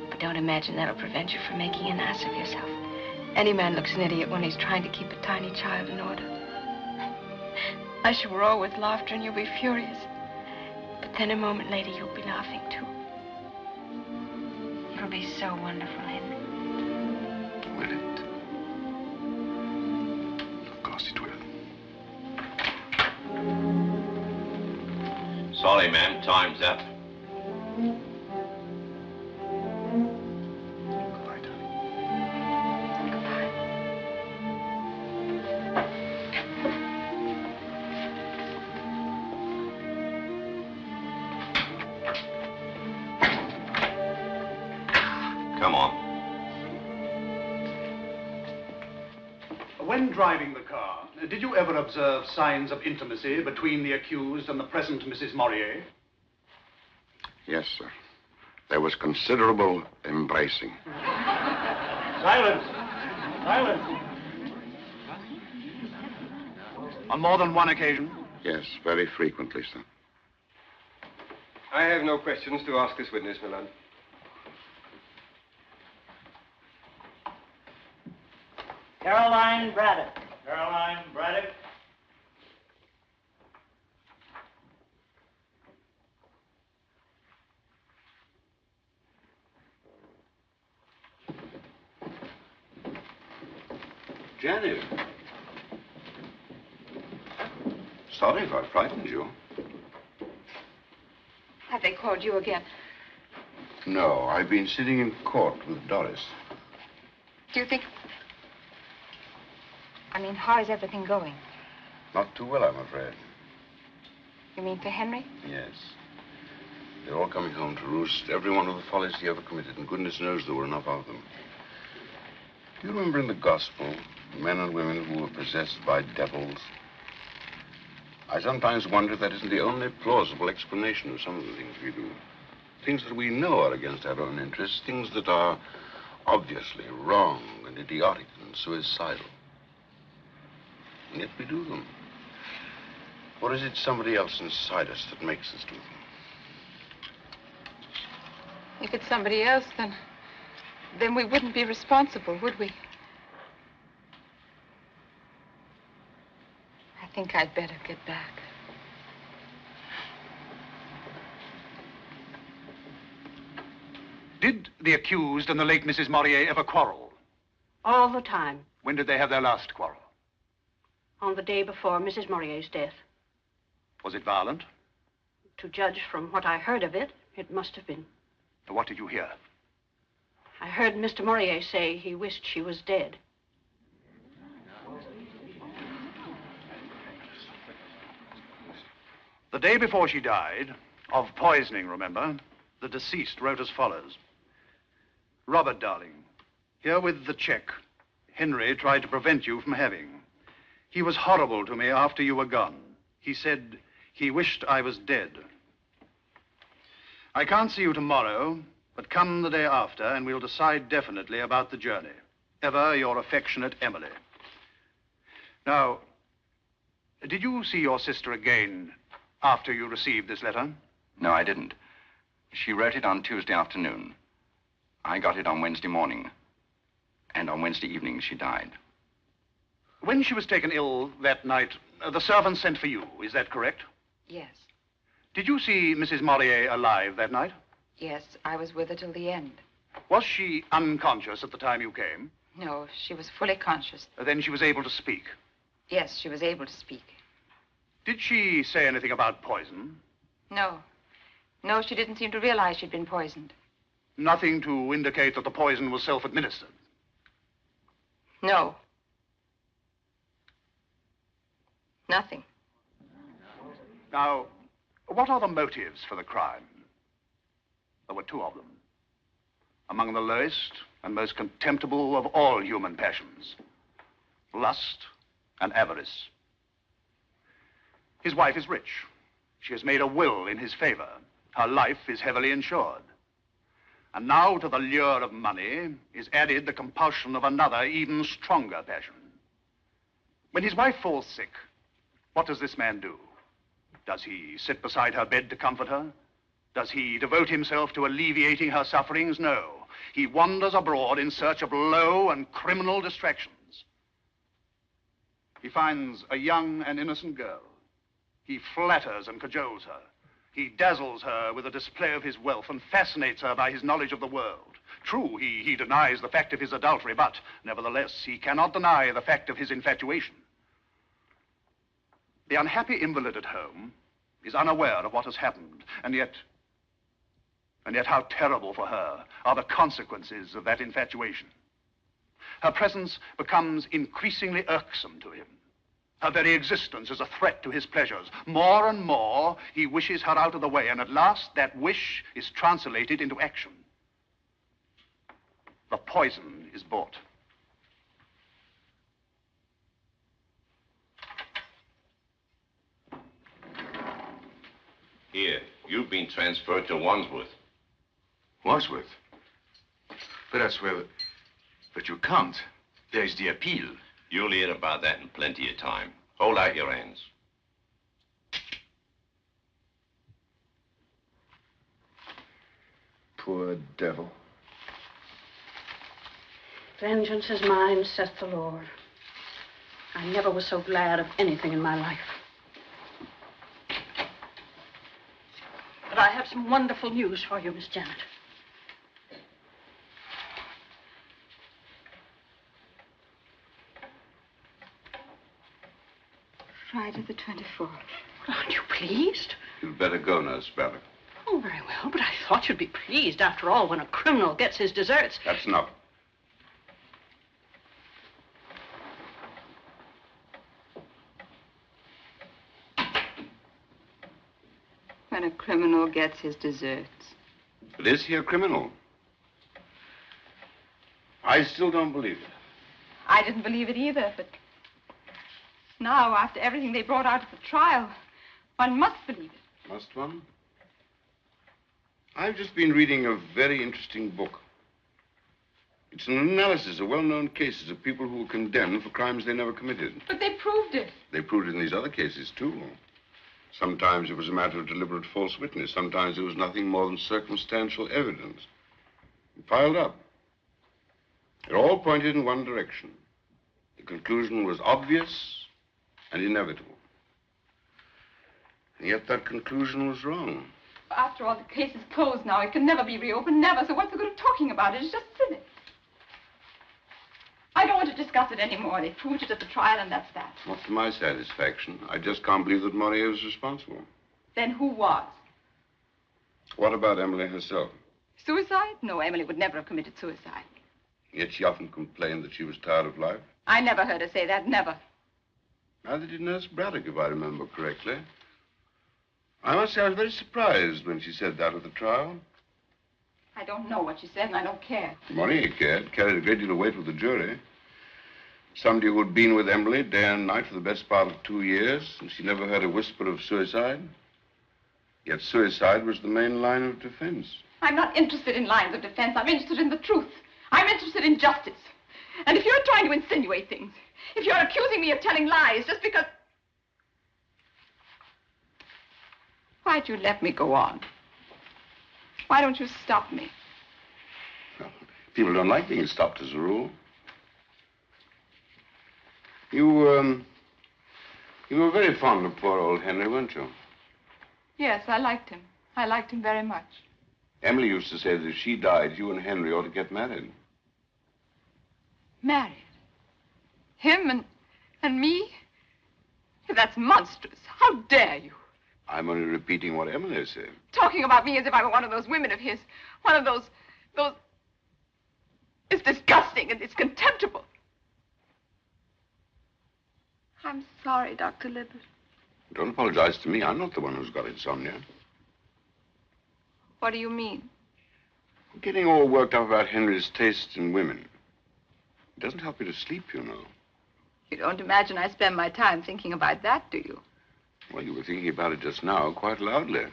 But don't imagine that'll prevent you from making an ass of yourself. Any man looks an idiot when he's trying to keep a tiny child in order. I shall roar with laughter and you'll be furious. But then a moment later, you'll be laughing too. It'll be so wonderful, Henry. Will it? Of course it will. Sorry, ma'am. Time's up. When driving the car, did you ever observe signs of intimacy between the accused and the present Mrs. Maurier? Yes, sir. There was considerable embracing. Silence! Silence! On more than one occasion? Yes, very frequently, sir. I have no questions to ask this witness, my lord. Caroline Braddock. Caroline Braddock. Janet. Sorry if I frightened you. Have they called you again? No, I've been sitting in court with Doris. Do you think... I mean, how is everything going? Not too well, I'm afraid. You mean for Henry? Yes. They're all coming home to roost, every one of the follies he ever committed, and goodness knows there were enough of them. Do you remember in the gospel, men and women who were possessed by devils? I sometimes wonder if that isn't the only plausible explanation of some of the things we do. Things that we know are against our own interests, things that are obviously wrong and idiotic and suicidal. And yet we do them. Or is it somebody else inside us that makes us do them? If it's somebody else, then we wouldn't be responsible, would we? I think I'd better get back. Did the accused and the late Mrs. Maurier ever quarrel? All the time. When did they have their last quarrel? On the day before Mrs. Maurier's death. Was it violent? To judge from what I heard of it, it must have been. What did you hear? I heard Mr. Maurier say he wished she was dead. The day before she died, of poisoning, remember, the deceased wrote as follows. Robert, darling, here with the check Henry tried to prevent you from having. He was horrible to me after you were gone. He said he wished I was dead. I can't see you tomorrow, but come the day after and we'll decide definitely about the journey. Ever your affectionate Emily. Now, did you see your sister again after you received this letter? No, I didn't. She wrote it on Tuesday afternoon. I got it on Wednesday morning. And on Wednesday evening, she died. When she was taken ill that night, the servant sent for you, is that correct? Yes. Did you see Mrs. Maurier alive that night? Yes, I was with her till the end. Was she unconscious at the time you came? No, she was fully conscious. Then she was able to speak? Yes, she was able to speak. Did she say anything about poison? No. No, she didn't seem to realize she'd been poisoned. Nothing to indicate that the poison was self-administered? No. Nothing. Now, what are the motives for the crime? There were two of them. Among the lowest and most contemptible of all human passions. Lust and avarice. His wife is rich. She has made a will in his favor. Her life is heavily insured. And now to the lure of money is added the compulsion of another, even stronger passion. When his wife falls sick, what does this man do? Does he sit beside her bed to comfort her? Does he devote himself to alleviating her sufferings? No. He wanders abroad in search of low and criminal distractions. He finds a young and innocent girl. He flatters and cajoles her. He dazzles her with the display of his wealth and fascinates her by his knowledge of the world. True, he denies the fact of his adultery, but nevertheless, he cannot deny the fact of his infatuation. The unhappy invalid at home is unaware of what has happened, and yet how terrible for her are the consequences of that infatuation. Her presence becomes increasingly irksome to him. Her very existence is a threat to his pleasures. More and more, he wishes her out of the way, and at last, that wish is translated into action. The poison is bought. Here, you've been transferred to Wandsworth. Wandsworth? But that's where... But you can't. There's the appeal. You'll hear about that in plenty of time. Hold out your hands. Poor devil. Vengeance is mine, saith the Lord. I never was so glad of anything in my life. But I have some wonderful news for you, Miss Janet. Friday the 24th. Aren't you pleased? You'd better go, Nurse Braddock. Oh, very well, but I thought you'd be pleased. After all, when a criminal gets his deserts... That's enough. When a criminal gets his deserts. But is he a criminal? I still don't believe it. I didn't believe it either, but now, after everything they brought out at the trial, one must believe it. Must one? I've just been reading a very interesting book. It's an analysis of well-known cases of people who were condemned for crimes they never committed. But they proved it. They proved it in these other cases, too. Sometimes it was a matter of deliberate false witness. Sometimes it was nothing more than circumstantial evidence. It piled up. It all pointed in one direction. The conclusion was obvious and inevitable. And yet that conclusion was wrong. After all, the case is closed now. It can never be reopened, never. So what's the good of talking about it? It's just silly. I don't want to discuss it anymore. They proved it at the trial, and that's that. Not to my satisfaction. I just can't believe that Maurier was responsible. Then who was? What about Emily herself? Suicide? No, Emily would never have committed suicide. Yet she often complained that she was tired of life. I never heard her say that, never. Neither did Nurse Braddock, if I remember correctly. I must say I was very surprised when she said that at the trial. I don't know what she said, and I don't care. Maurier cared, carried a great deal of weight with the jury. Somebody who had been with Emily day and night for the best part of 2 years, and she never heard a whisper of suicide. Yet suicide was the main line of defense. I'm not interested in lines of defense. I'm interested in the truth. I'm interested in justice. And if you're trying to insinuate things, if you're accusing me of telling lies just because... Why'd you let me go on? Why don't you stop me? Well, people don't like being stopped as a rule. You were very fond of poor old Henry, weren't you? Yes, I liked him. I liked him very much. Emily used to say that if she died, you and Henry ought to get married. Married? Him and me? That's monstrous. How dare you? I'm only repeating what Emily said. Talking about me as if I were one of those women of his. One of those... It's disgusting and it's contemptible. I'm sorry, Dr. Libbard. Don't apologize to me. I'm not the one who's got insomnia. What do you mean? Getting all worked up about Henry's taste in women. It doesn't help you to sleep, you know. You don't imagine I spend my time thinking about that, do you? Well, you were thinking about it just now quite loudly.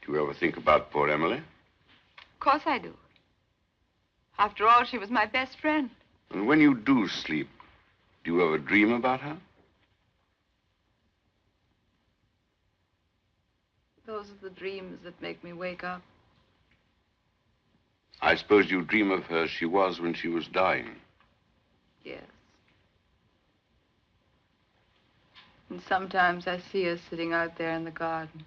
Do you ever think about poor Emily? Of course I do. After all, she was my best friend. And when you do sleep, do you ever dream about her? Those are the dreams that make me wake up. I suppose you dream of her as she was when she was dying. Yes. And sometimes I see her sitting out there in the garden.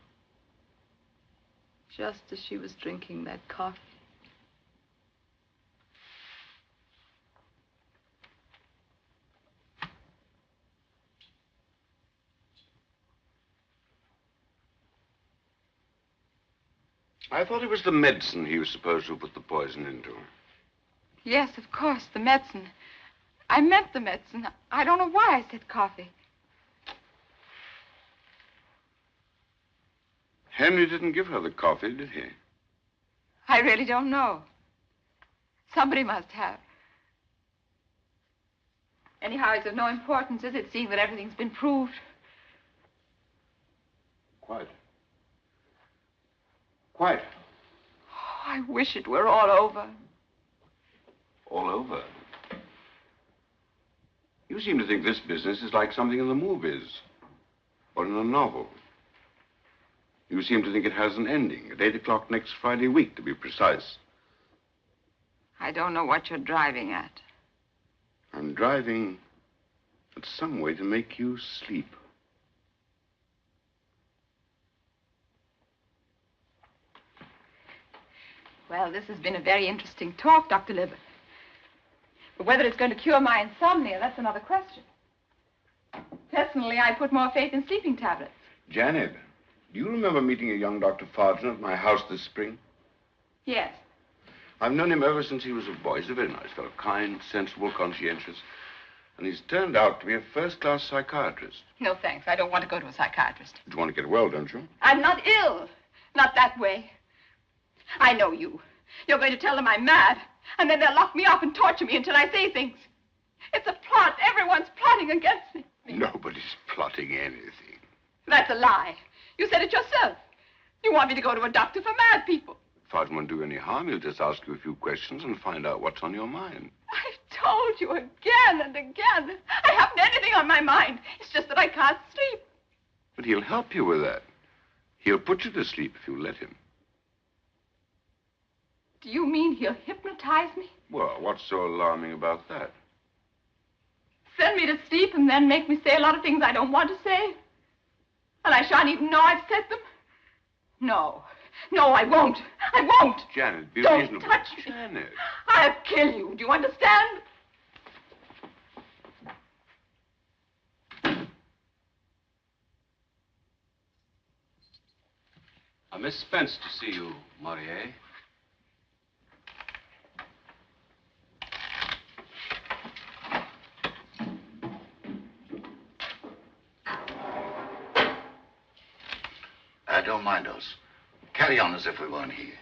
Just as she was drinking that coffee. I thought it was the medicine he was supposed to have put the poison into. Yes, of course, the medicine. I meant the medicine. I don't know why I said coffee. Henry didn't give her the coffee, did he? I really don't know. Somebody must have. Anyhow, it's of no importance, is it, seeing that everything's been proved? Quite. Quite. Oh, I wish it were all over. All over. You seem to think this business is like something in the movies or in a novel. You seem to think it has an ending at 8 o'clock next Friday week, to be precise. I don't know what you're driving at. I'm driving at some way to make you sleep. Well, this has been a very interesting talk, Dr. Libbard. But whether it's going to cure my insomnia, that's another question. Personally, I put more faith in sleeping tablets. Janet, do you remember meeting a young Dr. Farton at my house this spring? Yes. I've known him ever since he was a boy. He's a very nice fellow, kind, sensible, conscientious. And he's turned out to be a first-class psychiatrist. No, thanks. I don't want to go to a psychiatrist. You want to get well, don't you? I'm not ill. Not that way. I know you. You're going to tell them I'm mad, and then they'll lock me up and torture me until I say things. It's a plot. Everyone's plotting against me. Nobody's plotting anything. That's a lie. You said it yourself. You want me to go to a doctor for mad people. Farton won't do any harm. He'll just ask you a few questions and find out what's on your mind. I've told you again and again. I haven't anything on my mind. It's just that I can't sleep. But he'll help you with that. He'll put you to sleep if you let him. Do you mean he'll hypnotize me? Well, what's so alarming about that? Send me to sleep and then make me say a lot of things I don't want to say? And I shan't even know I've said them? No. No, I won't. I won't. Janet, be Don't reasonable. touch me. Janet. I'll kill you. Do you understand? Miss Spence to see you, Maurier. I don't mind us. Carry on as if we weren't here.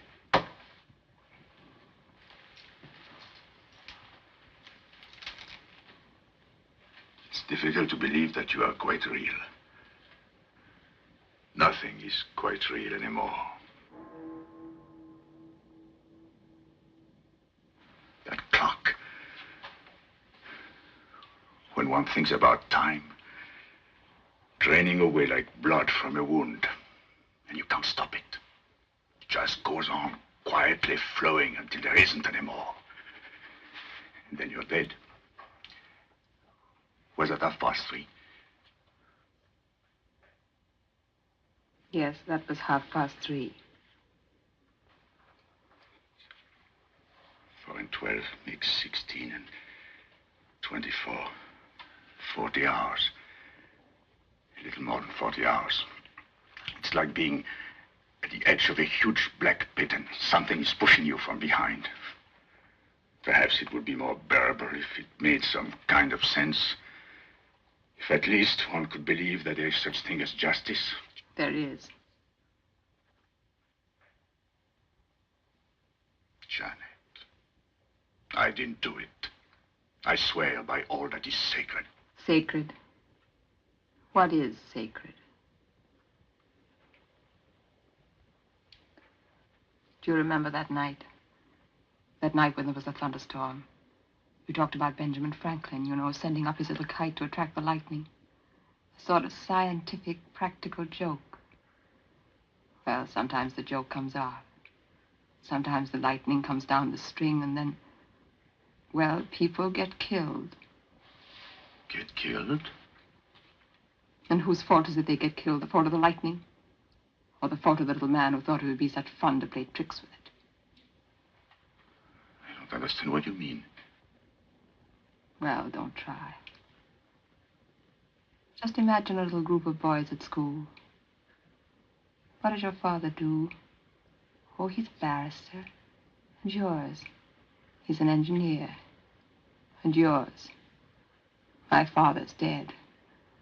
It's difficult to believe that you are quite real. Nothing is quite real anymore. That clock. When one thinks about time, draining away like blood from a wound, and you can't stop it. It just goes on quietly flowing until there isn't anymore. And then you're dead. Was it 3:30? Yes, that was 3:30. 4 and 12 makes 16 and 24. 40 hours. A little more than 40 hours. It's like being at the edge of a huge black pit and something is pushing you from behind. Perhaps it would be more bearable if it made some kind of sense. If at least one could believe that there is such thing as justice. There is. Janet, I didn't do it. I swear by all that is sacred. Sacred? What is sacred? Do you remember that night? That night when there was a thunderstorm. You talked about Benjamin Franklin, you know, sending up his little kite to attract the lightning. A sort of scientific, practical joke. Well, sometimes the joke comes off. Sometimes the lightning comes down the string and then, well, people get killed. Get killed? And whose fault is it they get killed? The fault of the lightning? Or the fault of the little man who thought it would be such fun to play tricks with it? I don't understand what you mean. Well, don't try. Just imagine a little group of boys at school. What does your father do? Oh, he's a barrister. And yours? He's an engineer. And yours? My father's dead.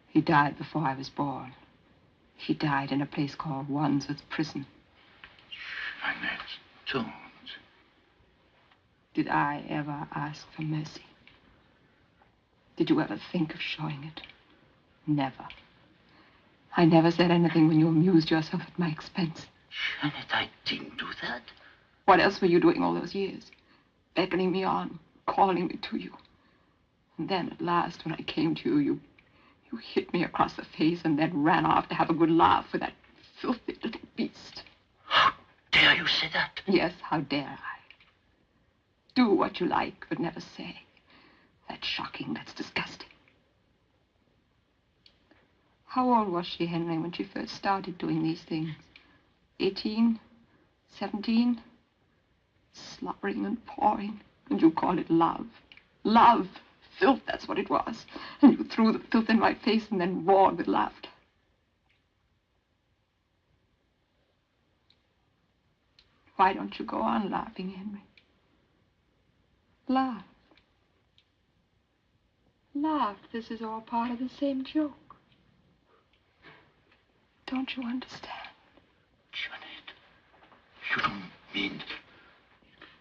He died before I was born. He died in a place called Wandsworth Prison. Annette, don't. Did I ever ask for mercy? Did you ever think of showing it? Never. I never said anything when you amused yourself at my expense. Janet, I didn't do that. What else were you doing all those years? Beckoning me on, calling me to you. And then at last, when I came to you, you hit me across the face and then ran off to have a good laugh with that filthy little beast. How dare you say that? Yes, how dare I? Do what you like, but never say. That's shocking, that's disgusting. How old was she, Henry, when she first started doing these things? 18? 17? Slobbering and pouring, and you call it love. Love! Filth, that's what it was. And you threw the filth in my face and then roared with laughter. Why don't you go on laughing, Henry? Laugh. Laugh. This is all part of the same joke. Don't you understand? Janet, you don't mean...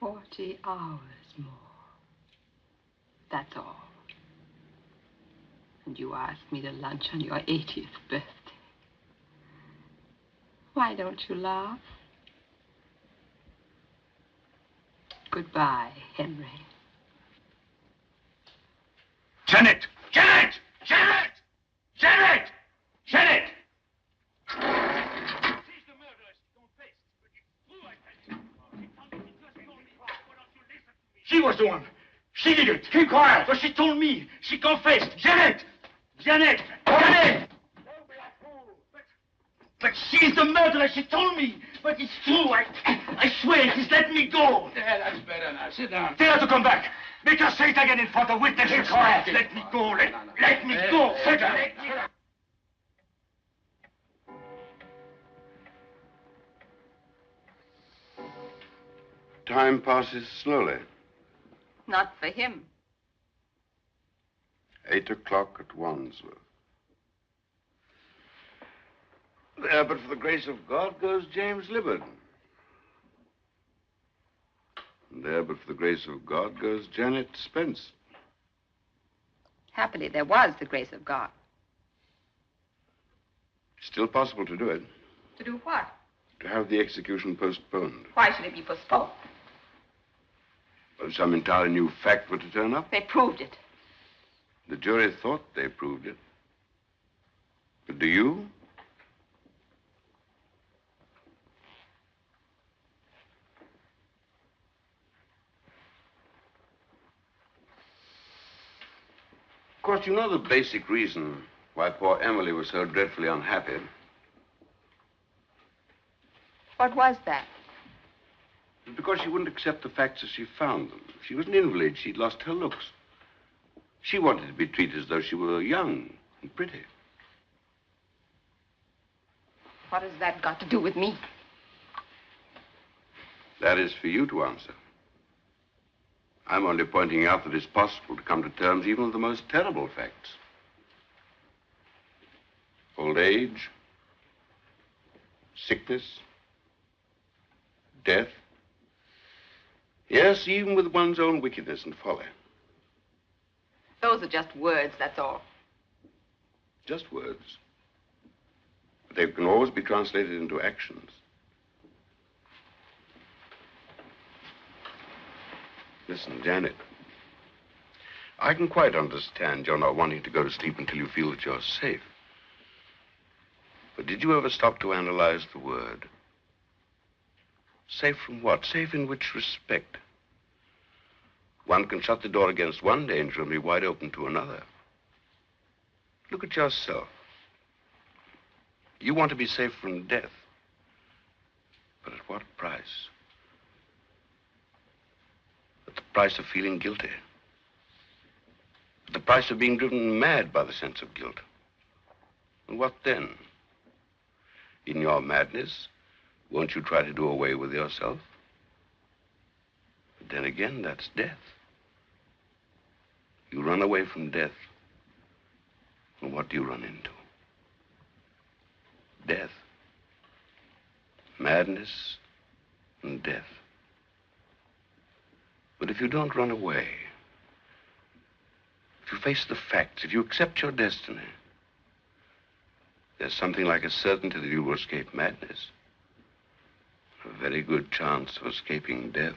40 hours more. That's all. And you asked me to lunch on your 80th birthday. Why don't you laugh? Goodbye, Henry. Janet! Janet! Janet! Janet! Janet! She was the one. She did it. Keep quiet. So she told me. She confessed. Janet! Janet! Janet! But she's the murderer. She told me. But it's true. I swear. She's let me go. Yeah, that's better now. Sit down. Tell her to come back. Make her say it again in front of witnesses. Keep quiet. Let me go. Let me go. Sit down. Time passes slowly. Not for him. 8 o'clock at Wandsworth. There, but for the grace of God, goes James Libbard. And there, but for the grace of God, goes Janet Spence. Happily, there was the grace of God. Still possible to do it. To do what? To have the execution postponed. Why should it be postponed? Well, some entirely new fact were to turn up. They proved it. The jury thought they proved it. But do you? Of course, you know the basic reason why poor Emily was so dreadfully unhappy. What was that? Because she wouldn't accept the facts as she found them. She was an invalid. She'd lost her looks. She wanted to be treated as though she were young and pretty. What has that got to do with me? That is for you to answer. I'm only pointing out that it's possible to come to terms even with the most terrible facts. Old age, sickness, death. Yes, even with one's own wickedness and folly. Those are just words, that's all. Just words. But they can always be translated into actions. Listen, Janet. I can quite understand you're not wanting to go to sleep until you feel that you're safe. But did you ever stop to analyze the word? Safe from what? Safe in which respect? One can shut the door against one danger and be wide open to another. Look at yourself. You want to be safe from death. But at what price? At the price of feeling guilty. At the price of being driven mad by the sense of guilt. And what then? In your madness, won't you try to do away with yourself? But then again, that's death. You run away from death. And what do you run into? Death. Madness and death. But if you don't run away, if you face the facts, if you accept your destiny, there's something like a certainty that you will escape madness. A very good chance of escaping death.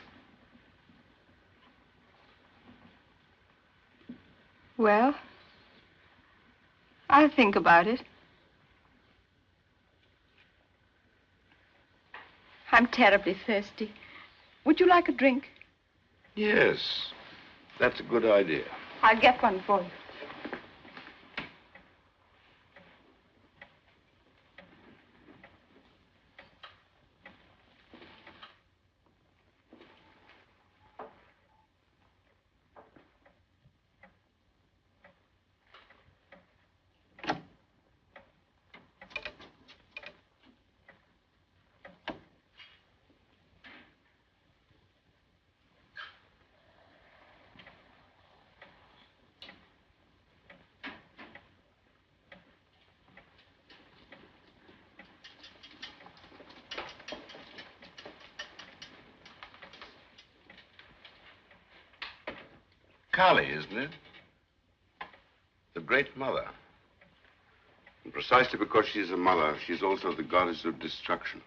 Well, I'll think about it. I'm terribly thirsty. Would you like a drink? Yes, that's a good idea. I'll get one for you. Kali, isn't it? The great mother. And precisely because she's a mother, she's also the goddess of destruction.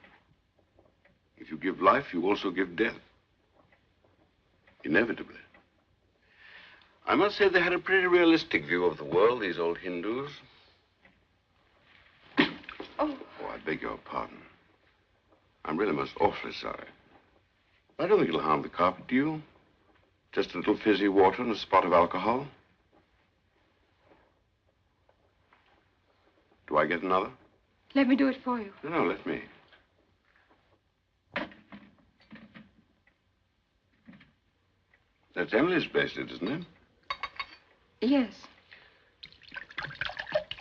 If you give life, you also give death. Inevitably. I must say they had a pretty realistic view of the world, these old Hindus. Oh, I beg your pardon. I'm really most awfully sorry. I don't think it'll harm the carpet, do you? Just a little fizzy water and a spot of alcohol. Do I get another? Let me do it for you. No, let me. That's Emily's bracelet, isn't it? Yes.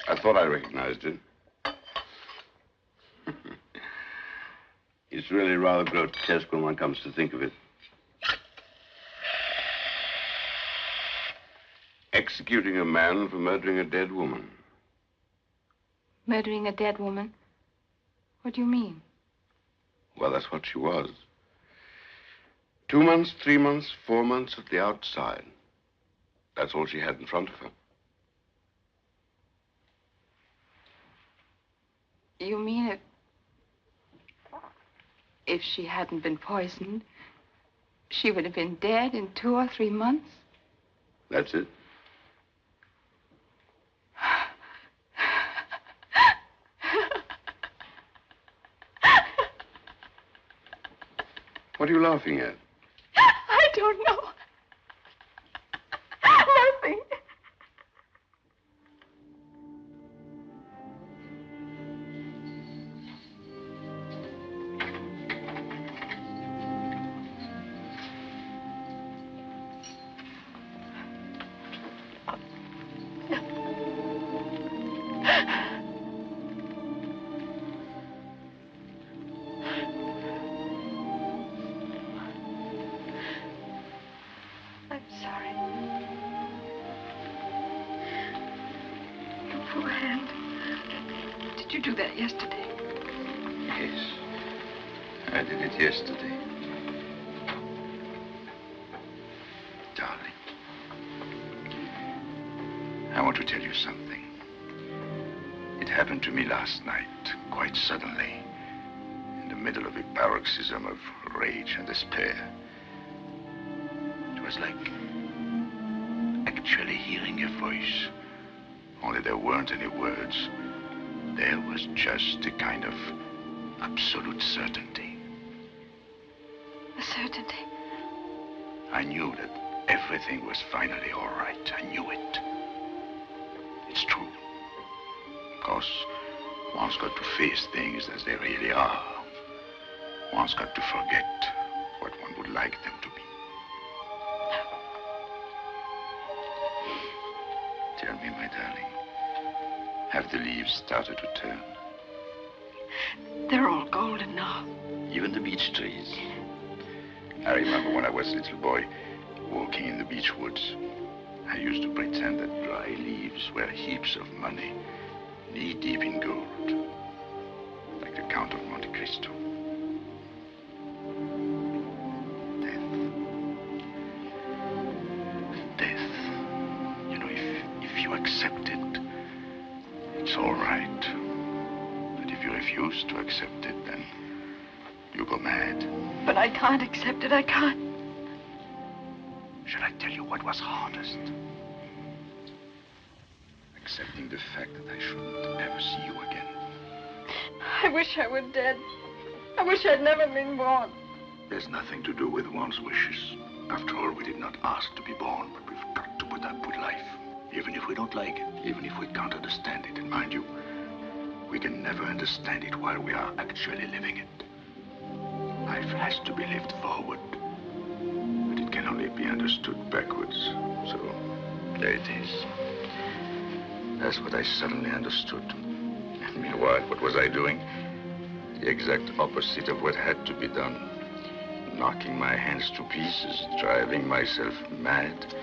I thought I recognized it. It's really rather grotesque when one comes to think of it. Executing a man for murdering a dead woman. Murdering a dead woman? What do you mean? Well, that's what she was. 2 months, 3 months, 4 months at the outside. That's all she had in front of her. You mean if she hadn't been poisoned, she would have been dead in 2 or 3 months? That's it. What are you laughing at? I don't know. Nothing. Yesterday. Yes, I did it yesterday. Darling, I want to tell you something. It happened to me last night, quite suddenly, in the middle of a paroxysm of rage and despair. It was like actually hearing a voice, only there weren't any words. There was just a kind of absolute certainty. A certainty? I knew that everything was finally all right. I knew it. It's true. Of course, one's got to face things as they really are. One's got to forget what one would like them to be. Tell me, my darling. Have the leaves started to turn? They're all golden now. Even the beech trees. I remember when I was a little boy, walking in the beech woods. I used to pretend that dry leaves were heaps of money, knee-deep in gold, like the Count of Monte Cristo. Death. You know, if you accept it, it's all right. If you refuse to accept it, then you go mad. But I can't accept it. I can't. Shall I tell you what was hardest? Accepting the fact that I shouldn't ever see you again. I wish I were dead. I wish I'd never been born. There's nothing to do with one's wishes. After all, we did not ask to be born, but we've got to put up with life. Even if we don't like it, even if we can't understand it. And mind you, we can never understand it while we are actually living it. Life has to be lived forward, but it can only be understood backwards. So, there it is. That's what I suddenly understood. And meanwhile, what was I doing? The exact opposite of what had to be done. Knocking my hands to pieces, driving myself mad,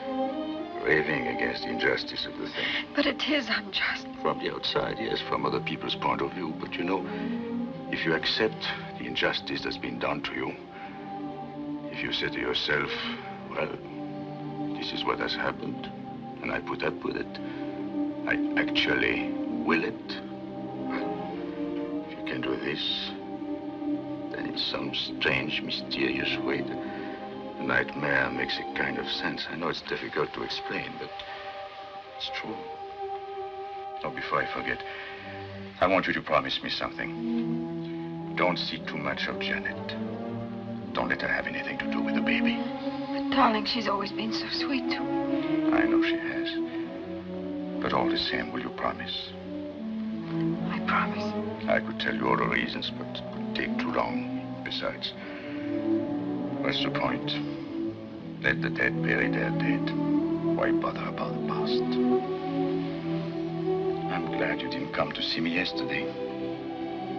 raving against the injustice of the thing. But it is unjust. From the outside, yes, from other people's point of view. But you know, if you accept the injustice that's been done to you, if you say to yourself, well, this is what has happened, and I put up with it, I actually will it. Well, if you can do this, then in some strange, mysterious way, the nightmare makes a kind of sense. I know it's difficult to explain, but it's true. Oh, before I forget, I want you to promise me something. Don't see too much of Janet. Don't let her have anything to do with the baby. But darling, she's always been so sweet to me. I know she has. But all the same, will you promise? I promise. I could tell you all the reasons, but it would take too long. Besides, what's the point? Let the dead bury their dead. Why bother about the past? I'm glad you didn't come to see me yesterday.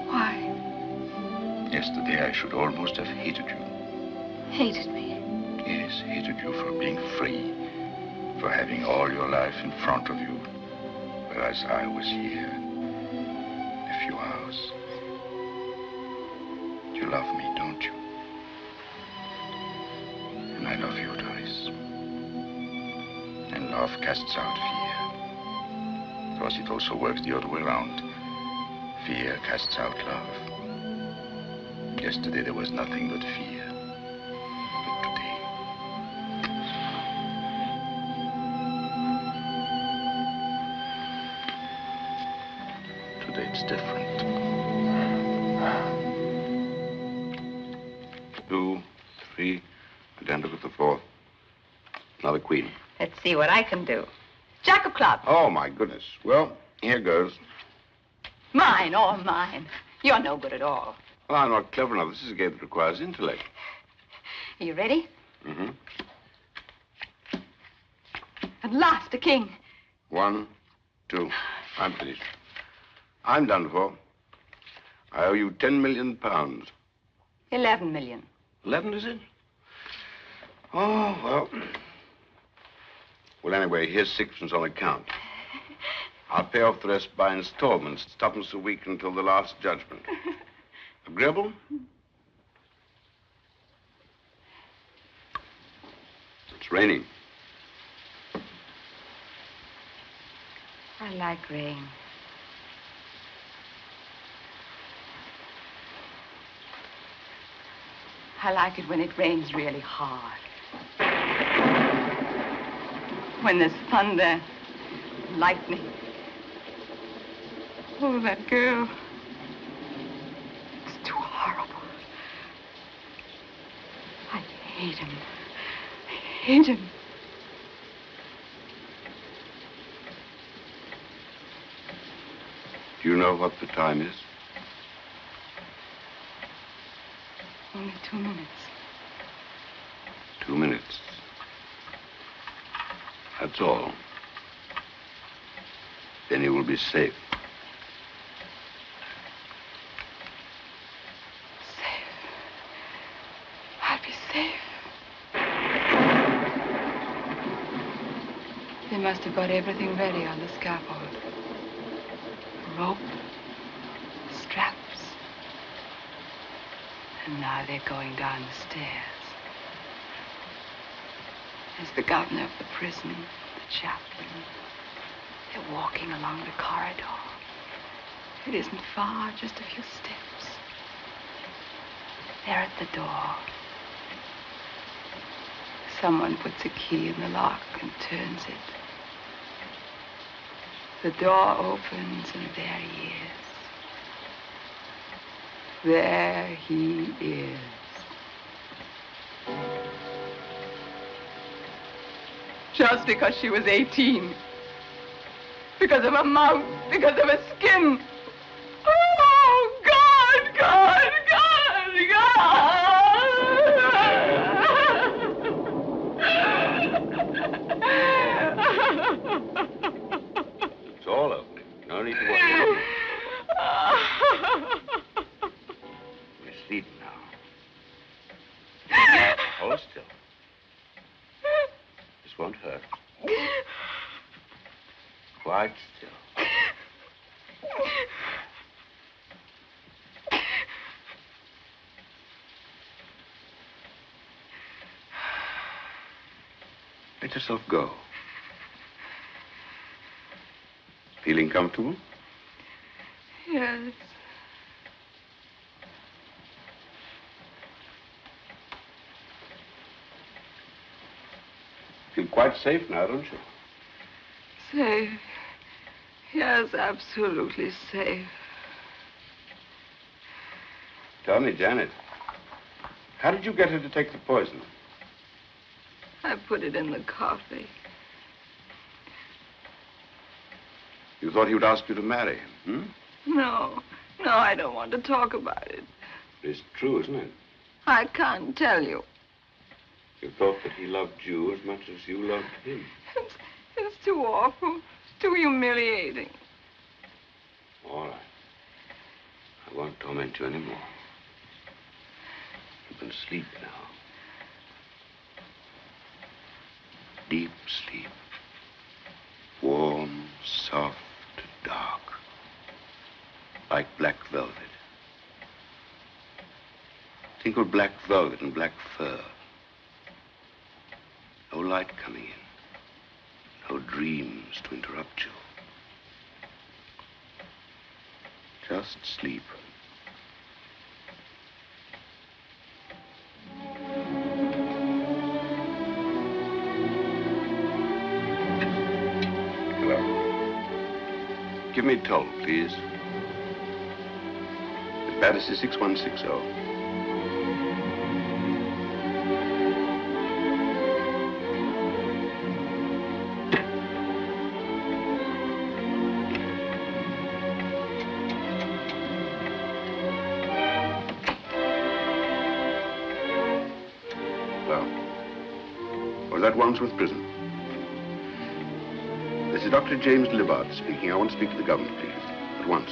Why? Yesterday, I should almost have hated you. Hated me? Yes, hated you for being free, for having all your life in front of you, whereas I was here a few hours. You love me, don't you? And I love you, Doris. And love casts out fear. Of course, it also works the other way around. Fear casts out love. Yesterday, there was nothing but fear. But today... Today, it's different. 2, 3, and then look at the 4th. Another queen. Let's see what I can do. Jack of clubs. Oh, my goodness. Well, here goes. Mine, all mine. You're no good at all. Well, I'm not clever enough. This is a game that requires intellect. Are you ready? Mm-hmm. At last, a king. 1, 2. I'm finished. I'm done for. I owe you 10 million pounds. 11 million. 11, is it? Oh, well. Well, anyway, here's 6pence on account. I'll pay off the rest by installments, 2pence a week until the last judgment. Agreeable? It's raining. I like rain. I like it when it rains really hard. When there's thunder, lightning. Oh, that girl. It's too horrible. I hate him. I hate him. Do you know what the time is? Only 2 minutes. 2 minutes. That's all. Then you will be safe. I'll be safe. They must have got everything ready on the scaffold. A rope, straps. And now they're going down the stairs. There's the governor of the prison, the chaplain. They're walking along the corridor. It isn't far, just a few steps. They're at the door. Someone puts a key in the lock and turns it. The door opens, and there he is. There he is. Just because she was 18. Because of her mouth. Because of her skin. Oh, God, God, God, God! It's all over. No need to worry anymore. You're sleeping now. Hold still. This won't hurt. Quite still. Let yourself go. Feeling comfortable? Yes. Feel quite safe now, don't you? Safe. Yes, absolutely safe. Tell me, Janet, how did you get her to take the poison? I put it in the coffee. You thought he would ask you to marry him, No, I don't want to talk about it. It's true, isn't it? I can't tell you. You thought that he loved you as much as you loved him. It's too awful. It's too humiliating. All right. I won't torment you anymore. You can sleep now. Deep sleep. Warm, soft, dark. Like black velvet. Think of black velvet and black fur. No light coming in. No dreams to interrupt you. Just sleep. Hello. Give me a toll, please. The Battersea 6160. Wandsworth Prison. This is Dr. James Libbard speaking. I want to speak to the government, please. At once.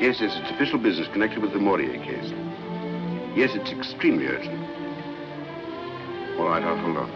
Yes, it's official business connected with the Maurier case. Yes, it's extremely urgent. All right, I'll hold on.